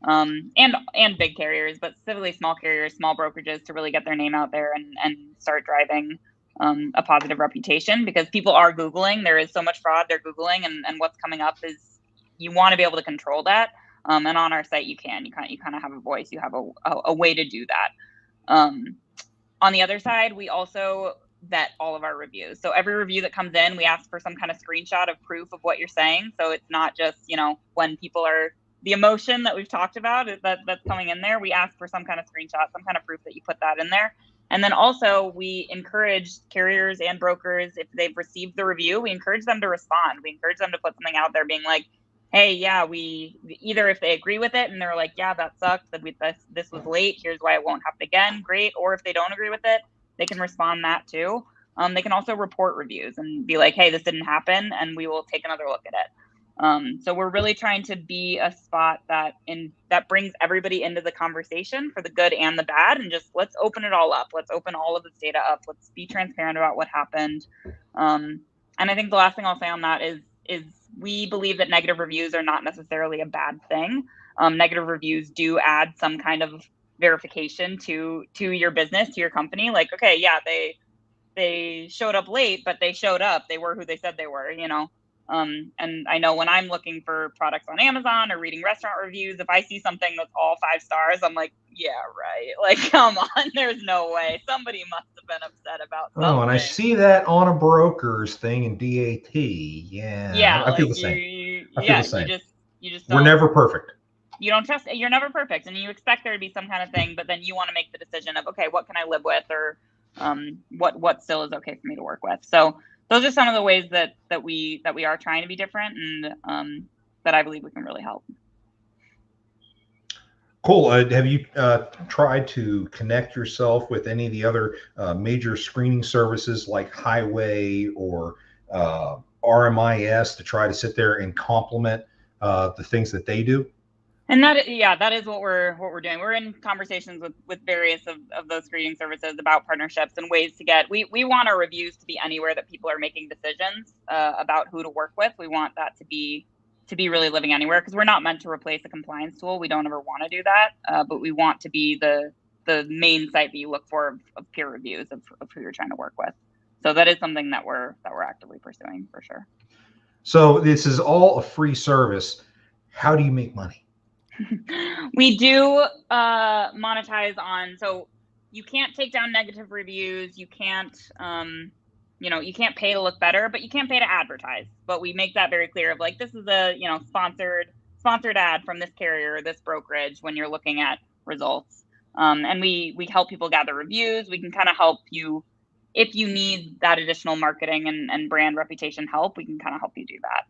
and big carriers, but specifically small carriers, small brokerages, to really get their name out there and start driving a positive reputation, because people are Googling. There is so much fraud. They're Googling, and what's coming up is, you want to be able to control that. And on our site, you kind of have a voice. You have a way to do that. On the other side, we also vet all of our reviews. So every review that comes in, we ask for some kind of screenshot of proof of what you're saying. So it's not just, when people are, the emotion that we've talked about that's coming in there, we ask for some kind of screenshot, some kind of proof that you put that in there. And then also we encourage carriers and brokers, if they've received the review, we encourage them to respond. We encourage them to put something out there being like, hey, yeah, we, either if they agree with it and they're like, yeah, that sucks, that this was late, here's why it won't happen again, great. Or if they don't agree with it, they can respond that too. They can also report reviews and be like, hey, this didn't happen, and we will take another look at it. So we're really trying to be a spot that brings everybody into the conversation, for the good and the bad, and just let's open it all up. Let's open all of this data up. Let's be transparent about what happened. And I think the last thing I'll say on that is we believe that negative reviews are not necessarily a bad thing. Negative reviews do add some kind of verification to your business, to your company. Like, okay, yeah, they showed up late, but they showed up. They were who they said they were, And I know when I'm looking for products on Amazon or reading restaurant reviews, if I see something that's all 5 stars, I'm like, yeah, right. Like, come on, there's no way. Somebody must have been upset about something. Oh, and I see that on a broker's thing in DAT. Yeah, I feel the same. I feel the same. You just We're never perfect. You don't trust. You're never perfect, and you expect there to be some kind of thing, but then you want to make the decision of, okay, what can I live with, or what still is okay for me to work with. So those are some of the ways that we are trying to be different, and that I believe we can really help. Cool. Have you tried to connect yourself with any of the other major screening services like Highway or RMIS to try to sit there and complement the things that they do? And that is what we're doing. We're in conversations with various of those screening services about partnerships and ways to get. We want our reviews to be anywhere that people are making decisions about who to work with. We want that to be really living anywhere, because we're not meant to replace a compliance tool. We don't ever want to do that, but we want to be the main site that you look for of peer reviews of who you're trying to work with. So that is something that we're actively pursuing, for sure. So this is all a free service. How do you make money? We do monetize on, so you can't take down negative reviews. You can't, you can't pay to look better, but you can pay to advertise. But we make that very clear of like, this is a, sponsored ad from this carrier, this brokerage, when you're looking at results. And we help people gather reviews. We can kind of help you if you need that additional marketing and brand reputation help. We can kind of help you do that.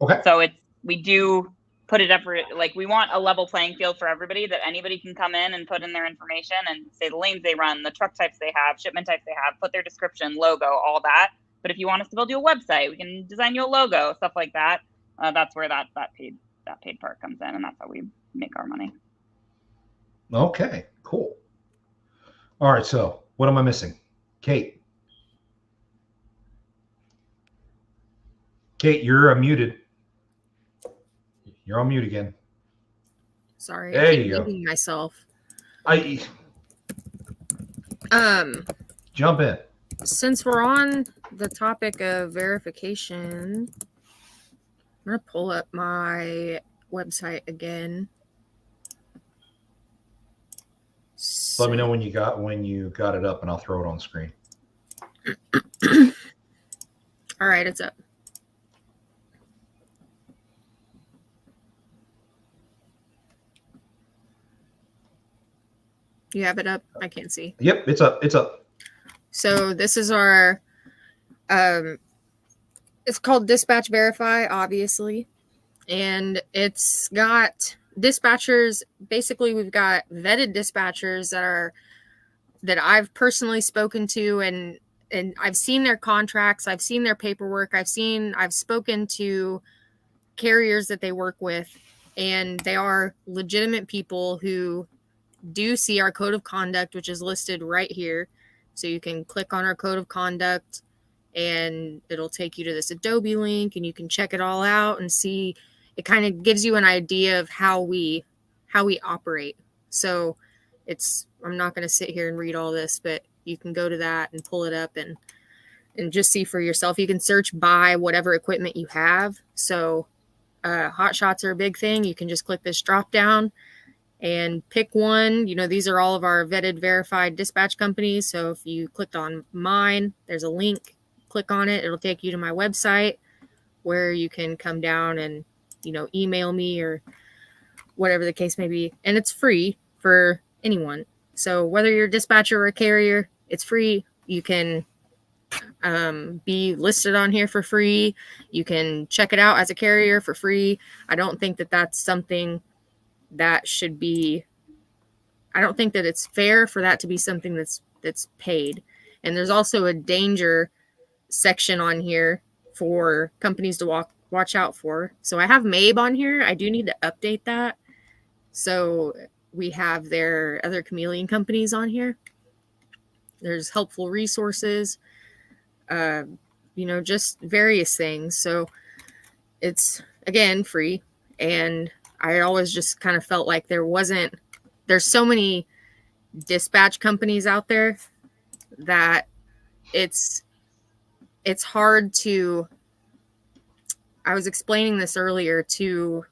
Okay. So we do put it up for, like, we want a level playing field for everybody, that anybody can come in and put in their information and say the lanes they run, the truck types they have, shipment types they have, put their description, logo, all that. But if you want us to build you a website, we can design you a logo, stuff like that. That's where that paid part comes in, and that's how we make our money. Okay, cool. All right, so what am I missing? Kate, you're muted. You're on mute again. Sorry, there I keep you go. muting myself. Jump in. Since we're on the topic of verification, I'm gonna pull up my website again. So, let me know when you got it up, and I'll throw it on the screen. All right, it's up. You have it up? I can't see. Yep, it's up. It's up. So this is our, it's called Dispatch Verify, obviously. And it's got dispatchers. Basically, we've got vetted dispatchers that I've personally spoken to, and I've seen their contracts. I've seen their paperwork. I've spoken to carriers that they work with, and they are legitimate people who do see our code of conduct, which is listed right here. So you can click on our code of conduct and it'll take you to this Adobe link, and you can check it all out and see. It kind of gives you an idea of how we operate. So I'm not going to sit here and read all this, but you can go to that and pull it up and just see for yourself. You can search by whatever equipment you have. So hot shots are a big thing. You can just click this drop down and pick one. You know, these are all of our vetted, verified dispatch companies. So if you clicked on mine, there's a link, click on it. It'll take you to my website where you can come down and, you know, email me or whatever the case may be. And it's free for anyone. So whether you're a dispatcher or a carrier, it's free. You can be listed on here for free. You can check it out as a carrier for free. I don't think that that's something that should be, I don't think that it's fair for that to be something that's paid. And there's also a danger section on here for companies to watch out for. So I have MABE on here. I do need to update that. So we have their other chameleon companies on here. There's helpful resources, you know, just various things. So it's, again, free. And I always just kind of felt like there's so many dispatch companies out there that it's hard to, I was explaining this earlier to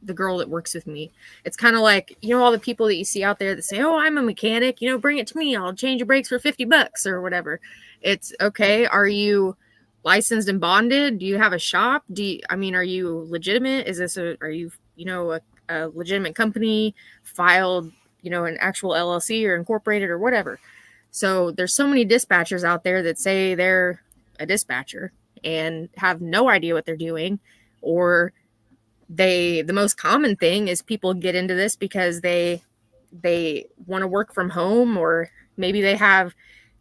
the girl that works with me. It's kind of like, you know, all the people that you see out there that say, oh, I'm a mechanic, you know, bring it to me. I'll change your brakes for $50 or whatever. It's okay. Are you licensed and bonded? Do you have a shop? Are you legitimate? Are you, you know, a legitimate company filed, you know, an actual LLC or incorporated or whatever? So there's so many dispatchers out there that say they're a dispatcher and have no idea what they're doing, or the most common thing is people get into this because they want to work from home, or maybe they have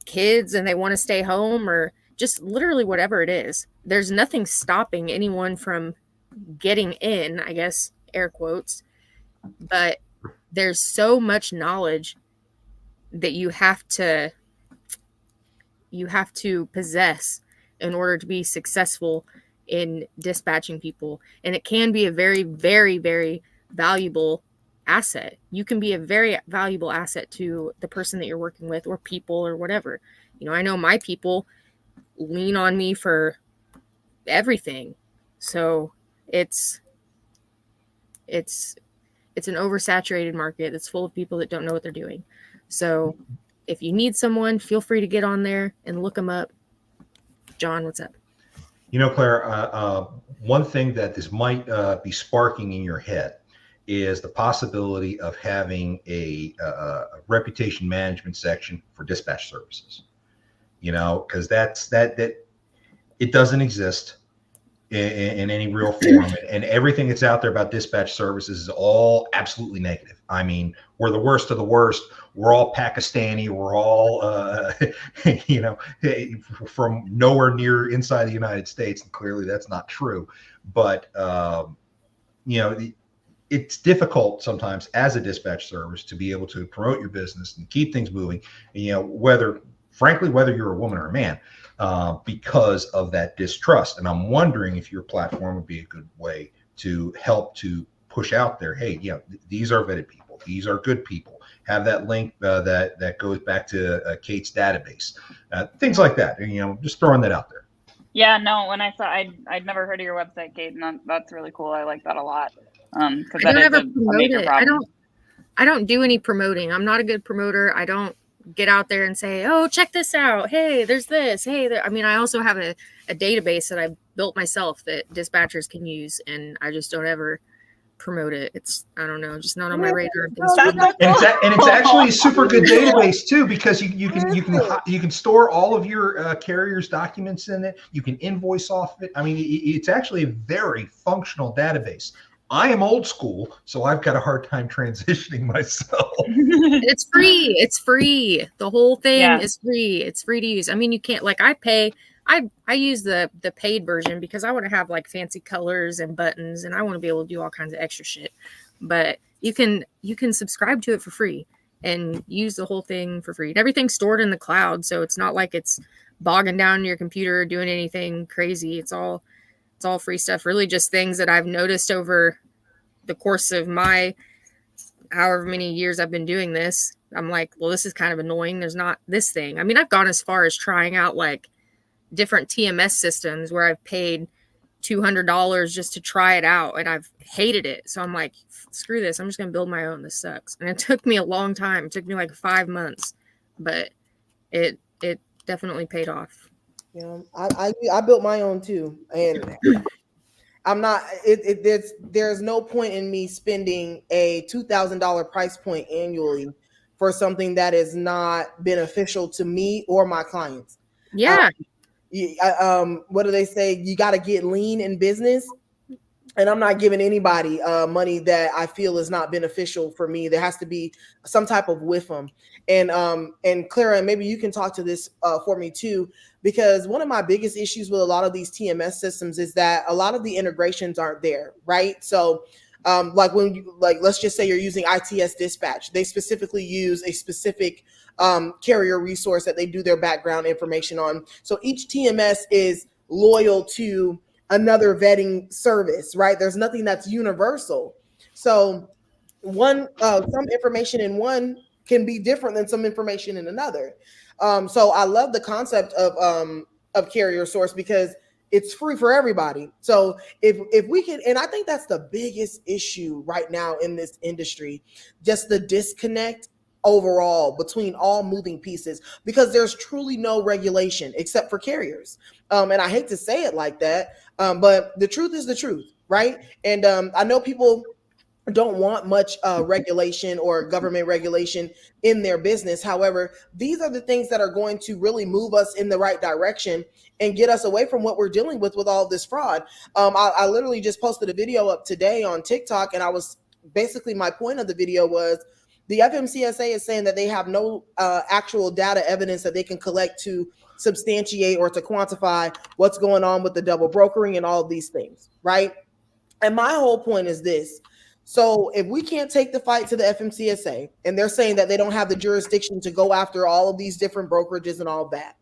kids and they want to stay home, or just literally whatever it is. There's nothing stopping anyone from getting in, I guess, air quotes, but there's so much knowledge that you have to possess in order to be successful in dispatching people. And it can be a very, very, very valuable asset. You can be a very valuable asset to the person that you're working with, or people, or whatever. You know, I know my people lean on me for everything. So it's an oversaturated market that's full of people that don't know what they're doing. So if you need someone, feel free to get on there and look them up. John, what's up? You know, Claire, one thing that this might be sparking in your head is the possibility of having a reputation management section for dispatch services. You know, because that it doesn't exist in any real form, and everything that's out there about dispatch services is all absolutely negative. I mean, we're the worst of the worst. We're all Pakistani. We're all, you know, from nowhere near inside the United States. And clearly that's not true. But, you know, it's difficult sometimes as a dispatch service to be able to promote your business and keep things moving. And, you know, whether you're a woman or a man, because of that distrust. And I'm wondering if your platform would be a good way to help to push out there, hey, you know, these are vetted people. These are good people. Have that link that goes back to Kate's database, things like that. And, you know, just throwing that out there. Yeah, no, when I saw, I'd never heard of your website, Kate, and that's really cool. I like that a lot. Because that is a major problem. I don't do any promoting. I'm not a good promoter. I don't get out there and say, oh, check this out. Hey, there's this. Hey, there. I mean, I also have a database that I built myself that dispatchers can use, and I just don't ever promote it. It's, I don't know, just not on my radar. And it's actually a super good database too, because you can store all of your carrier's documents in it. You can invoice off of it. I mean, it's actually a very functional database. I am old school, so I've got a hard time transitioning myself. It's free. It's free. The whole thing is free. It's free to use. I mean, you can't, like, I use the paid version because I want to have like fancy colors and buttons, and I want to be able to do all kinds of extra shit. But you can subscribe to it for free and use the whole thing for free. And everything's stored in the cloud, so it's not like it's bogging down your computer or doing anything crazy. It's all free stuff. Really just things that I've noticed over the course of my however many years I've been doing this, I'm like, well, this is kind of annoying. There's not this thing. I mean, I've gone as far as trying out like different TMS systems where I've paid $200 just to try it out, and I've hated it. So I'm like, screw this. I'm just going to build my own. This sucks. And it took me a long time. It took me like 5 months, but it definitely paid off. You know, I built my own too, and I'm not. There's no point in me spending a $2,000 price point annually for something that is not beneficial to me or my clients. Yeah. What do they say? You got to get lean in business. And I'm not giving anybody money that I feel is not beneficial for me. There has to be some type of whiffum. And Clara, maybe you can talk to this for me too, because one of my biggest issues with a lot of these TMS systems is that a lot of the integrations aren't there, right? So like when you, like, let's just say you're using ITS Dispatch, they specifically use a specific carrier resource that they do their background information on. So each TMS is loyal to another vetting service, right? There's nothing that's universal. So some information in one can be different than some information in another. So I love the concept of carrier source because it's free for everybody. So if we can, and I think that's the biggest issue right now in this industry, just the disconnect overall between all moving pieces, because there's truly no regulation except for carriers. And I hate to say it like that, but the truth is the truth, right? And I know people don't want much regulation or government regulation in their business. However, these are the things that are going to really move us in the right direction and get us away from what we're dealing with all this fraud. I literally just posted a video up today on TikTok, and I was basically, my point of the video was the FMCSA is saying that they have no actual data evidence that they can collect to substantiate or to quantify what's going on with the double brokering and all of these things, right? And my whole point is this. So if we can't take the fight to the FMCSA, and they're saying that they don't have the jurisdiction to go after all of these different brokerages and all of that,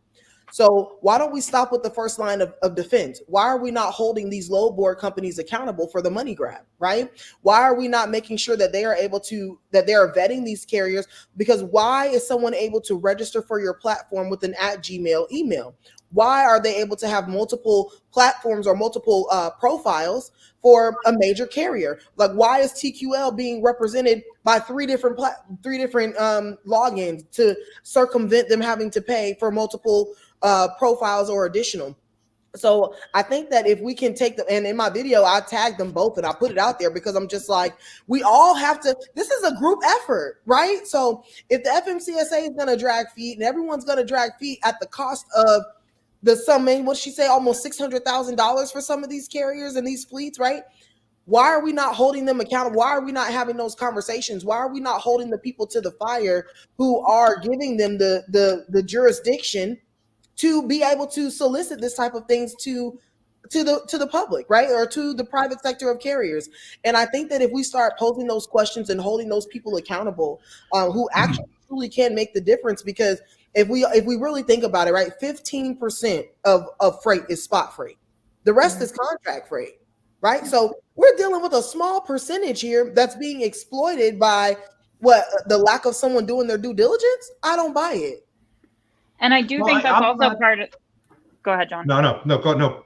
so why don't we stop with the first line of defense? Why are we not holding these low board companies accountable for the money grab, right? Why are we not making sure that they are that they are vetting these carriers? Because why is someone able to register for your platform with an @Gmail email? Why are they able to have multiple platforms or multiple profiles for a major carrier? Like, why is TQL being represented by three different logins to circumvent them having to pay for multiple profiles or additional? So I think that if we can take them, and in my video, I tagged them both and I put it out there because I'm just like, we all have to, this is a group effort, right? So if the FMCSA is going to drag feet and everyone's going to drag feet at the cost of the sum, what she say, almost $600,000 for some of these carriers and these fleets, right? Why are we not holding them accountable? Why are we not having those conversations? Why are we not holding the people to the fire who are giving them the jurisdiction to be able to solicit this type of things to the public, right? Or to the private sector of carriers? And I think that if we start posing those questions and holding those people accountable, who actually truly can make the difference, because if we really think about it, right, 15% of freight is spot freight. The rest is contract freight, right? So we're dealing with a small percentage here that's being exploited by the lack of someone doing their due diligence. I don't buy it. And I do think that's also part of. Go ahead, John. No.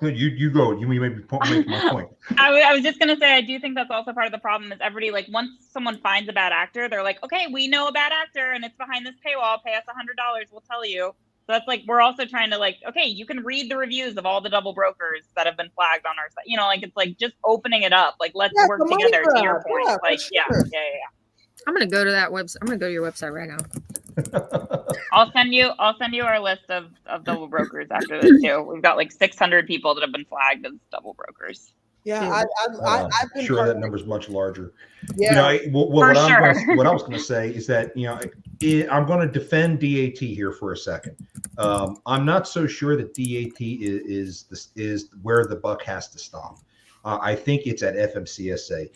You go. You may make my point. I was just gonna say, I do think that's also part of the problem. Is everybody, like, once someone finds a bad actor, they're like, okay, we know a bad actor and it's behind this paywall. Pay us $100, we'll tell you. So that's like, we're also trying to, like, okay, you can read the reviews of all the double brokers that have been flagged on our site. You know, like, it's like just opening it up. Like, let's work together. To your point, yeah. I'm gonna go to that website. I'm gonna go to your website right now. I'll send you our list of double brokers after this too. We've got like 600 people that have been flagged as double brokers. Yeah, I've been sure that number's much larger. Yeah, what I was going to say is that, I'm going to defend DAT here for a second. I'm not so sure that DAT is where the buck has to stop. I think it's at FMCSA.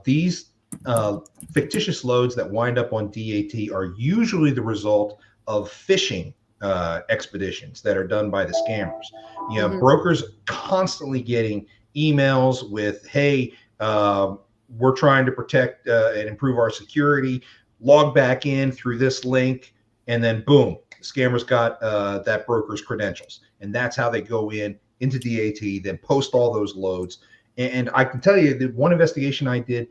These fictitious loads that wind up on DAT are usually the result of phishing expeditions that are done by the scammers. Brokers constantly getting emails with, hey, we're trying to protect and improve our security. log back in through this link, and then boom, the scammer's got that broker's credentials. And that's how they go into DAT, then post all those loads. And I can tell you that one investigation I did,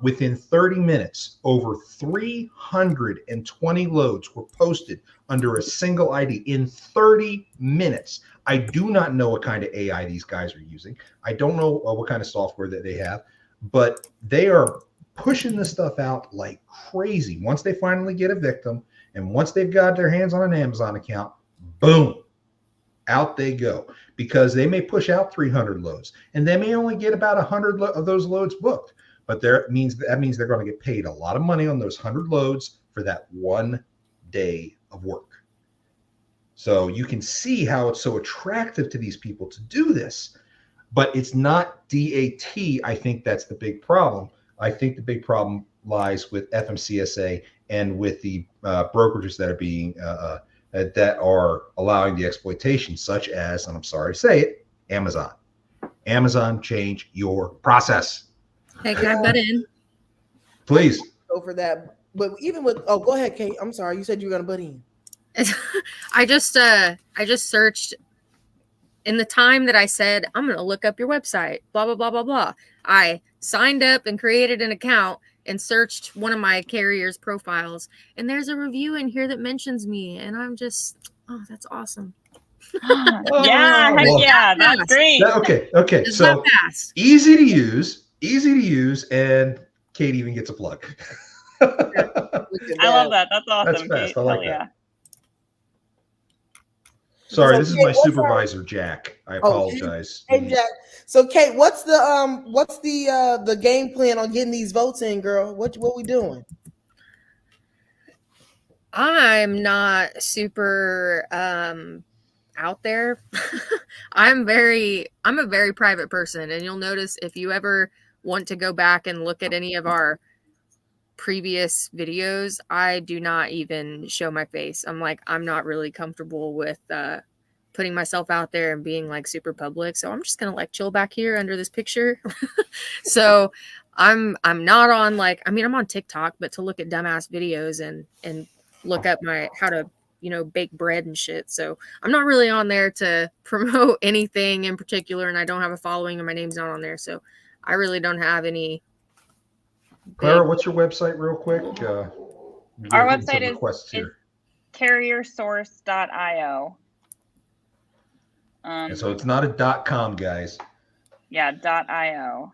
within 30 minutes, over 320 loads were posted under a single ID in 30 minutes. I do not know what kind of AI these guys are using. I don't know what kind of software that they have, but they are pushing this stuff out like crazy. Once they finally get a victim, and once they've got their hands on an Amazon account, boom, out they go. Because they may push out 300 loads, and they may only get about 100 of those loads booked. But that means they're going to get paid a lot of money on those 100 loads for that one day of work. So you can see how it's so attractive to these people to do this. But it's not DAT. I think that's the big problem. I think the big problem lies with FMCSA and with the brokerages that are being that are allowing the exploitation, such as, and I'm sorry to say it, Amazon. Amazon, change your process. Hey, can I butt in? Please. Go for that. But even with, oh, go ahead, Kate. I'm sorry. You said you were going to butt in. I just searched in the time that I said, I'm going to look up your website, blah, blah, blah, blah, blah. I signed up and created an account and searched one of my carrier's profiles. And there's a review in here that mentions me. And I'm just, oh, that's awesome. Yeah, heck yeah, that's great. Okay. So easy to use, and Kate even gets a plug. I love that. That's awesome. That's fast. Kate. I like Hell yeah. that. Sorry, So, this is Kate, my supervisor, Jack. I apologize. Hey, Jack. So, Kate, what's the game plan on getting these votes in, girl? What we doing? I'm not super out there. I'm a very private person, and you'll notice if you ever want to go back and look at any of our previous videos, I do not even show my face. I'm not really comfortable with putting myself out there and being like super public, so I'm just gonna like chill back here under this picture. So I'm not on I'm on TikTok, but to look at dumbass videos and look up how to bake bread and shit. So I'm not really on there to promote anything in particular, and I don't have a following, and my name's not on there, so I really don't have any. Clara, what's your website real quick? Our website is carriersource.io. And so it's not a .com, guys. Yeah, .io.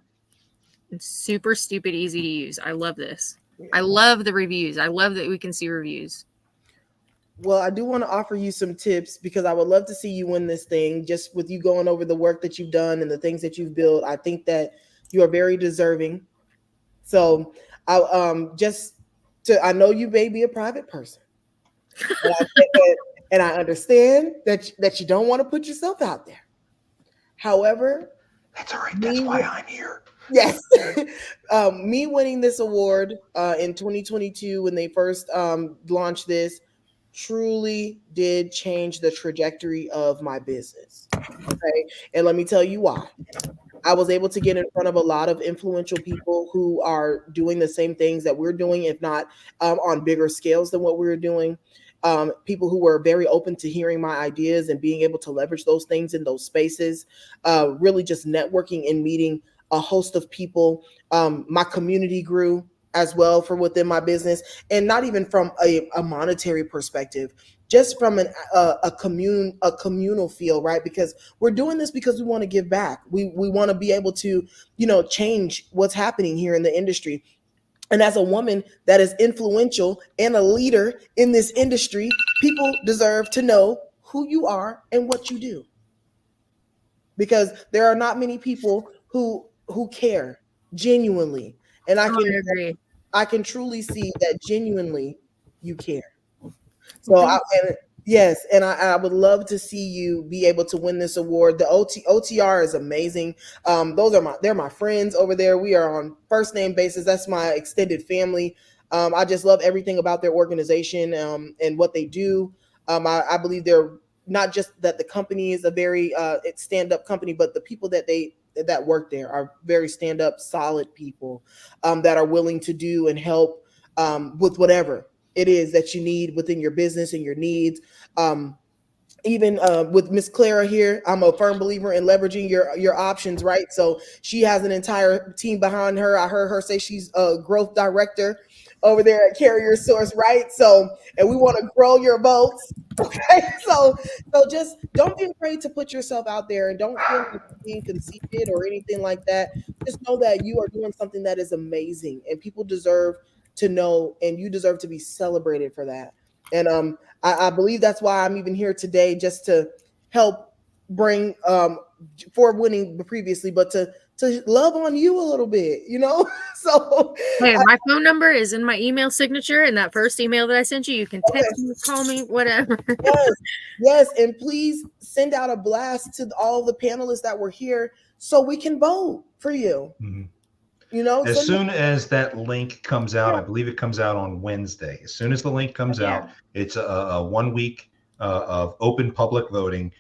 It's super stupid easy to use. I love this. I love the reviews. I love that we can see reviews. Well, I do want to offer you some tips because I would love to see you win this thing. Just with you going over the work that you've done and the things that you've built, I think that you are very deserving. So I know you may be a private person, and I understand that you don't want to put yourself out there. However, that's all right. That's why I'm here. Yes. Me winning this award in 2022 when they first launched this truly did change the trajectory of my business. Okay. And let me tell you why. I was able to get in front of a lot of influential people who are doing the same things that we're doing, if not on bigger scales than what we were doing. People who were very open to hearing my ideas and being able to leverage those things in those spaces, really just networking and meeting a host of people. My community grew as well for within my business, and not even from a monetary perspective, just from a communal feel, right? Because we're doing this because we want to give back. We want to be able to, change what's happening here in the industry. And as a woman that is influential and a leader in this industry, people deserve to know who you are and what you do. Because there are not many people who care genuinely. And I can truly see that genuinely you care. So yes, and I would love to see you be able to win this award. The OTR is amazing. They're my friends over there. We are on first name basis. That's my extended family. I just love everything about their organization and what they do. I believe they're not just that the company is a very stand-up company, but the people that work there are very stand-up, solid people that are willing to do and help with whatever it is that you need within your business and your needs. Even with Miss Clara here, I'm a firm believer in leveraging your options, right? So she has an entire team behind her. I heard her say she's a growth director over there at Carrier Source, right? So, and we want to grow your boats. Okay, so just don't be afraid to put yourself out there, and don't feel like you're being conceited or anything like that. Just know that you are doing something that is amazing, and people deserve to know, and you deserve to be celebrated for that. And I believe that's why I'm even here today, just to help bring for winning previously, but to love on you a little bit, you know. So hey, my phone number is in my email signature, and that first email that I sent you, you can text me, call me, whatever. Yes, and please send out a blast to all the panelists that were here so we can vote for you. Mm-hmm. You know, as soon as that link comes out, I believe it comes out on Wednesday. As soon as the link comes out, it's a 1 week of open public voting.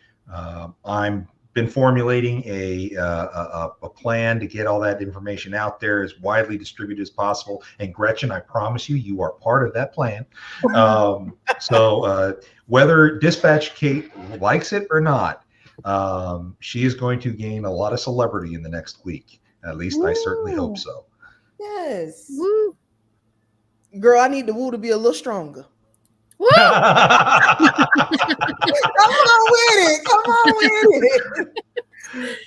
I'm been formulating a plan to get all that information out there as widely distributed as possible. And Gretchen, I promise you, you are part of that plan. So whether Dispatch Kate likes it or not, she is going to gain a lot of celebrity in the next week. At least I certainly hope so. Yes. Woo. Girl, I need the woo to be a little stronger. Woo. Come on with it. Come on with it.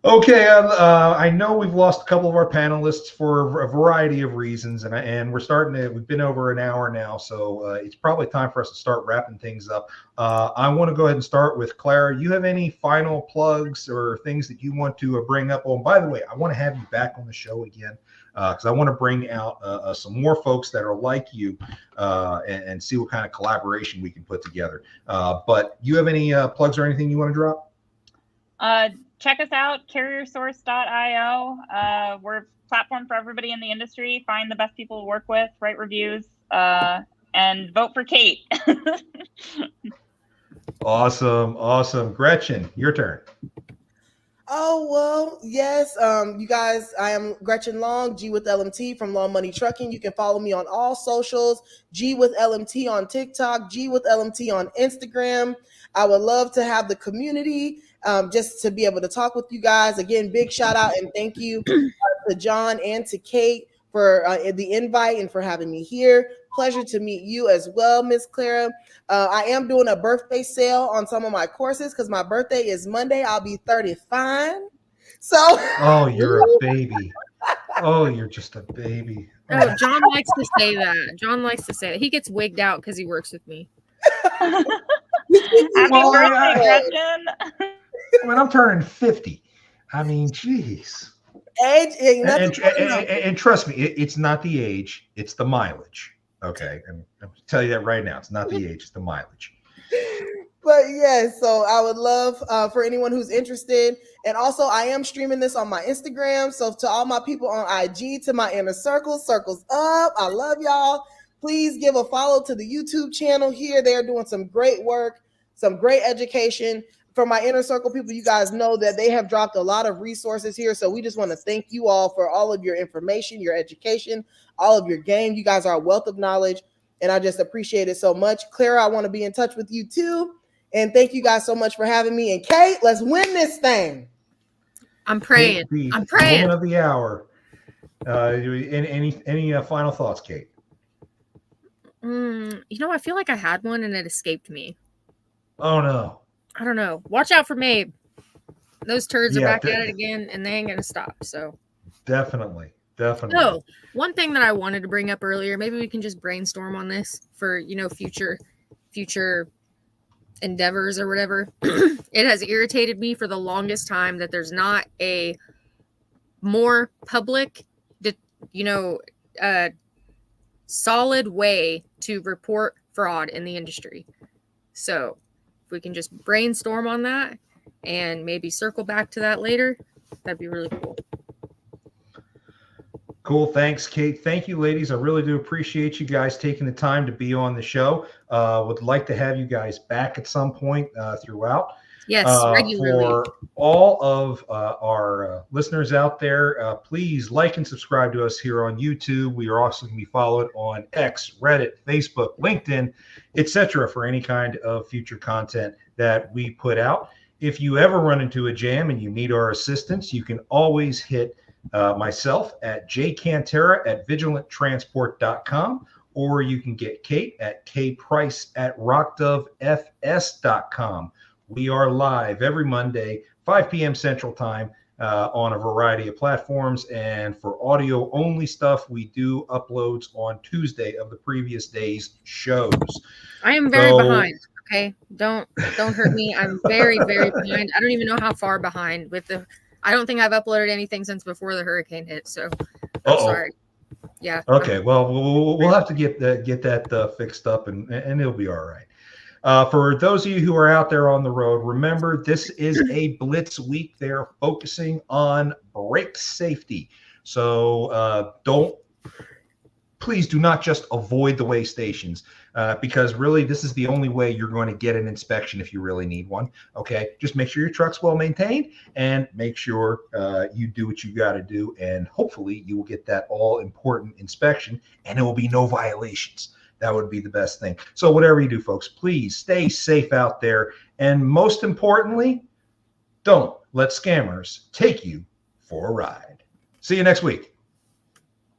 Okay, I know we've lost a couple of our panelists for a variety of reasons, and we've been over an hour now, so it's probably time for us to start wrapping things up. I want to go ahead and start with Clara. You have any final plugs or things that you want to bring up? Oh, and by the way, I want to have you back on the show again because I want to bring out some more folks that are like you and see what kind of collaboration we can put together. But you have any plugs or anything you want to drop? Check us out, carriersource.io. We're a platform for everybody in the industry. Find the best people to work with, write reviews, and vote for Kate. Awesome. Gretchen, your turn. Oh, well, yes. You guys, I am Gretchen Long, G with LMT from Long Money Trucking. You can follow me on all socials, G with LMT on TikTok, G with LMT on Instagram. I would love to have the community just to be able to talk with you guys. Again, big shout out and thank you to John and to Kate for the invite and for having me here. Pleasure to meet you as well, Miss Clara. I am doing a birthday sale on some of my courses because my birthday is Monday. I'll be 35. So. Oh, you're a baby. Oh, you're just a baby. Oh, John likes to say that. John likes to say that. He gets wigged out because he works with me. Happy birthday, Gretchen. When I'm turning 50, I mean, geez. Age, and trust me, it's not the age, it's the mileage. Okay, and I'll tell you that right now. It's not the age, it's the mileage. But yes, so I would love for anyone who's interested. And also, I am streaming this on my Instagram. So to all my people on IG, to my inner circle, circles up. I love y'all. Please give a follow to the YouTube channel here. They're doing some great work, some great education. For my inner circle people, you guys know that they have dropped a lot of resources here. So we just want to thank you all for all of your information, your education, all of your game. You guys are a wealth of knowledge, and I just appreciate it so much. Clara, I want to be in touch with you too. And thank you guys so much for having me. And Kate, let's win this thing. I'm praying. Kate, I'm praying. Woman of the hour. Any final thoughts, Kate? You know, I feel like I had one and it escaped me. Oh no. I don't know. Watch out for Mabe. Those turds are back at it again, and they ain't gonna stop. So definitely. No, one thing that I wanted to bring up earlier, maybe we can just brainstorm on this for future endeavors or whatever. It has irritated me for the longest time that there's not a more public, solid way to report fraud in the industry. So if we can just brainstorm on that and maybe circle back to that later, that'd be really cool. Cool. Thanks, Kate. Thank you, ladies. I really do appreciate you guys taking the time to be on the show. Would like to have you guys back at some point throughout. Yes, regularly. For all of our listeners out there, please like and subscribe to us here on YouTube. We are also going to be followed on X, Reddit, Facebook, LinkedIn, etc. for any kind of future content that we put out. If you ever run into a jam and you need our assistance, you can always hit myself at jcantera@vigilanttransport.com, or you can get Kate at kprice@rockdovefs.com. We are live every Monday, 5 p.m. Central Time, on a variety of platforms. And for audio only stuff, we do uploads on Tuesday of the previous day's shows. I am very behind. Okay, don't hurt me. I'm very, very behind. I don't even know how far behind with the. I don't think I've uploaded anything since before the hurricane hit. So I'm sorry. Yeah. Okay. Well, we'll have to get that fixed up, and it'll be all right. For those of you who are out there on the road, remember this is a blitz week. They're focusing on brake safety. So please do not just avoid the way stations, because really this is the only way you're going to get an inspection if you really need one. Okay, just make sure your truck's well maintained and make sure you do what you got to do, and hopefully you will get that all important inspection and there will be no violations. That would be the best thing. So whatever you do, folks, please stay safe out there. And most importantly, don't let scammers take you for a ride. See you next week.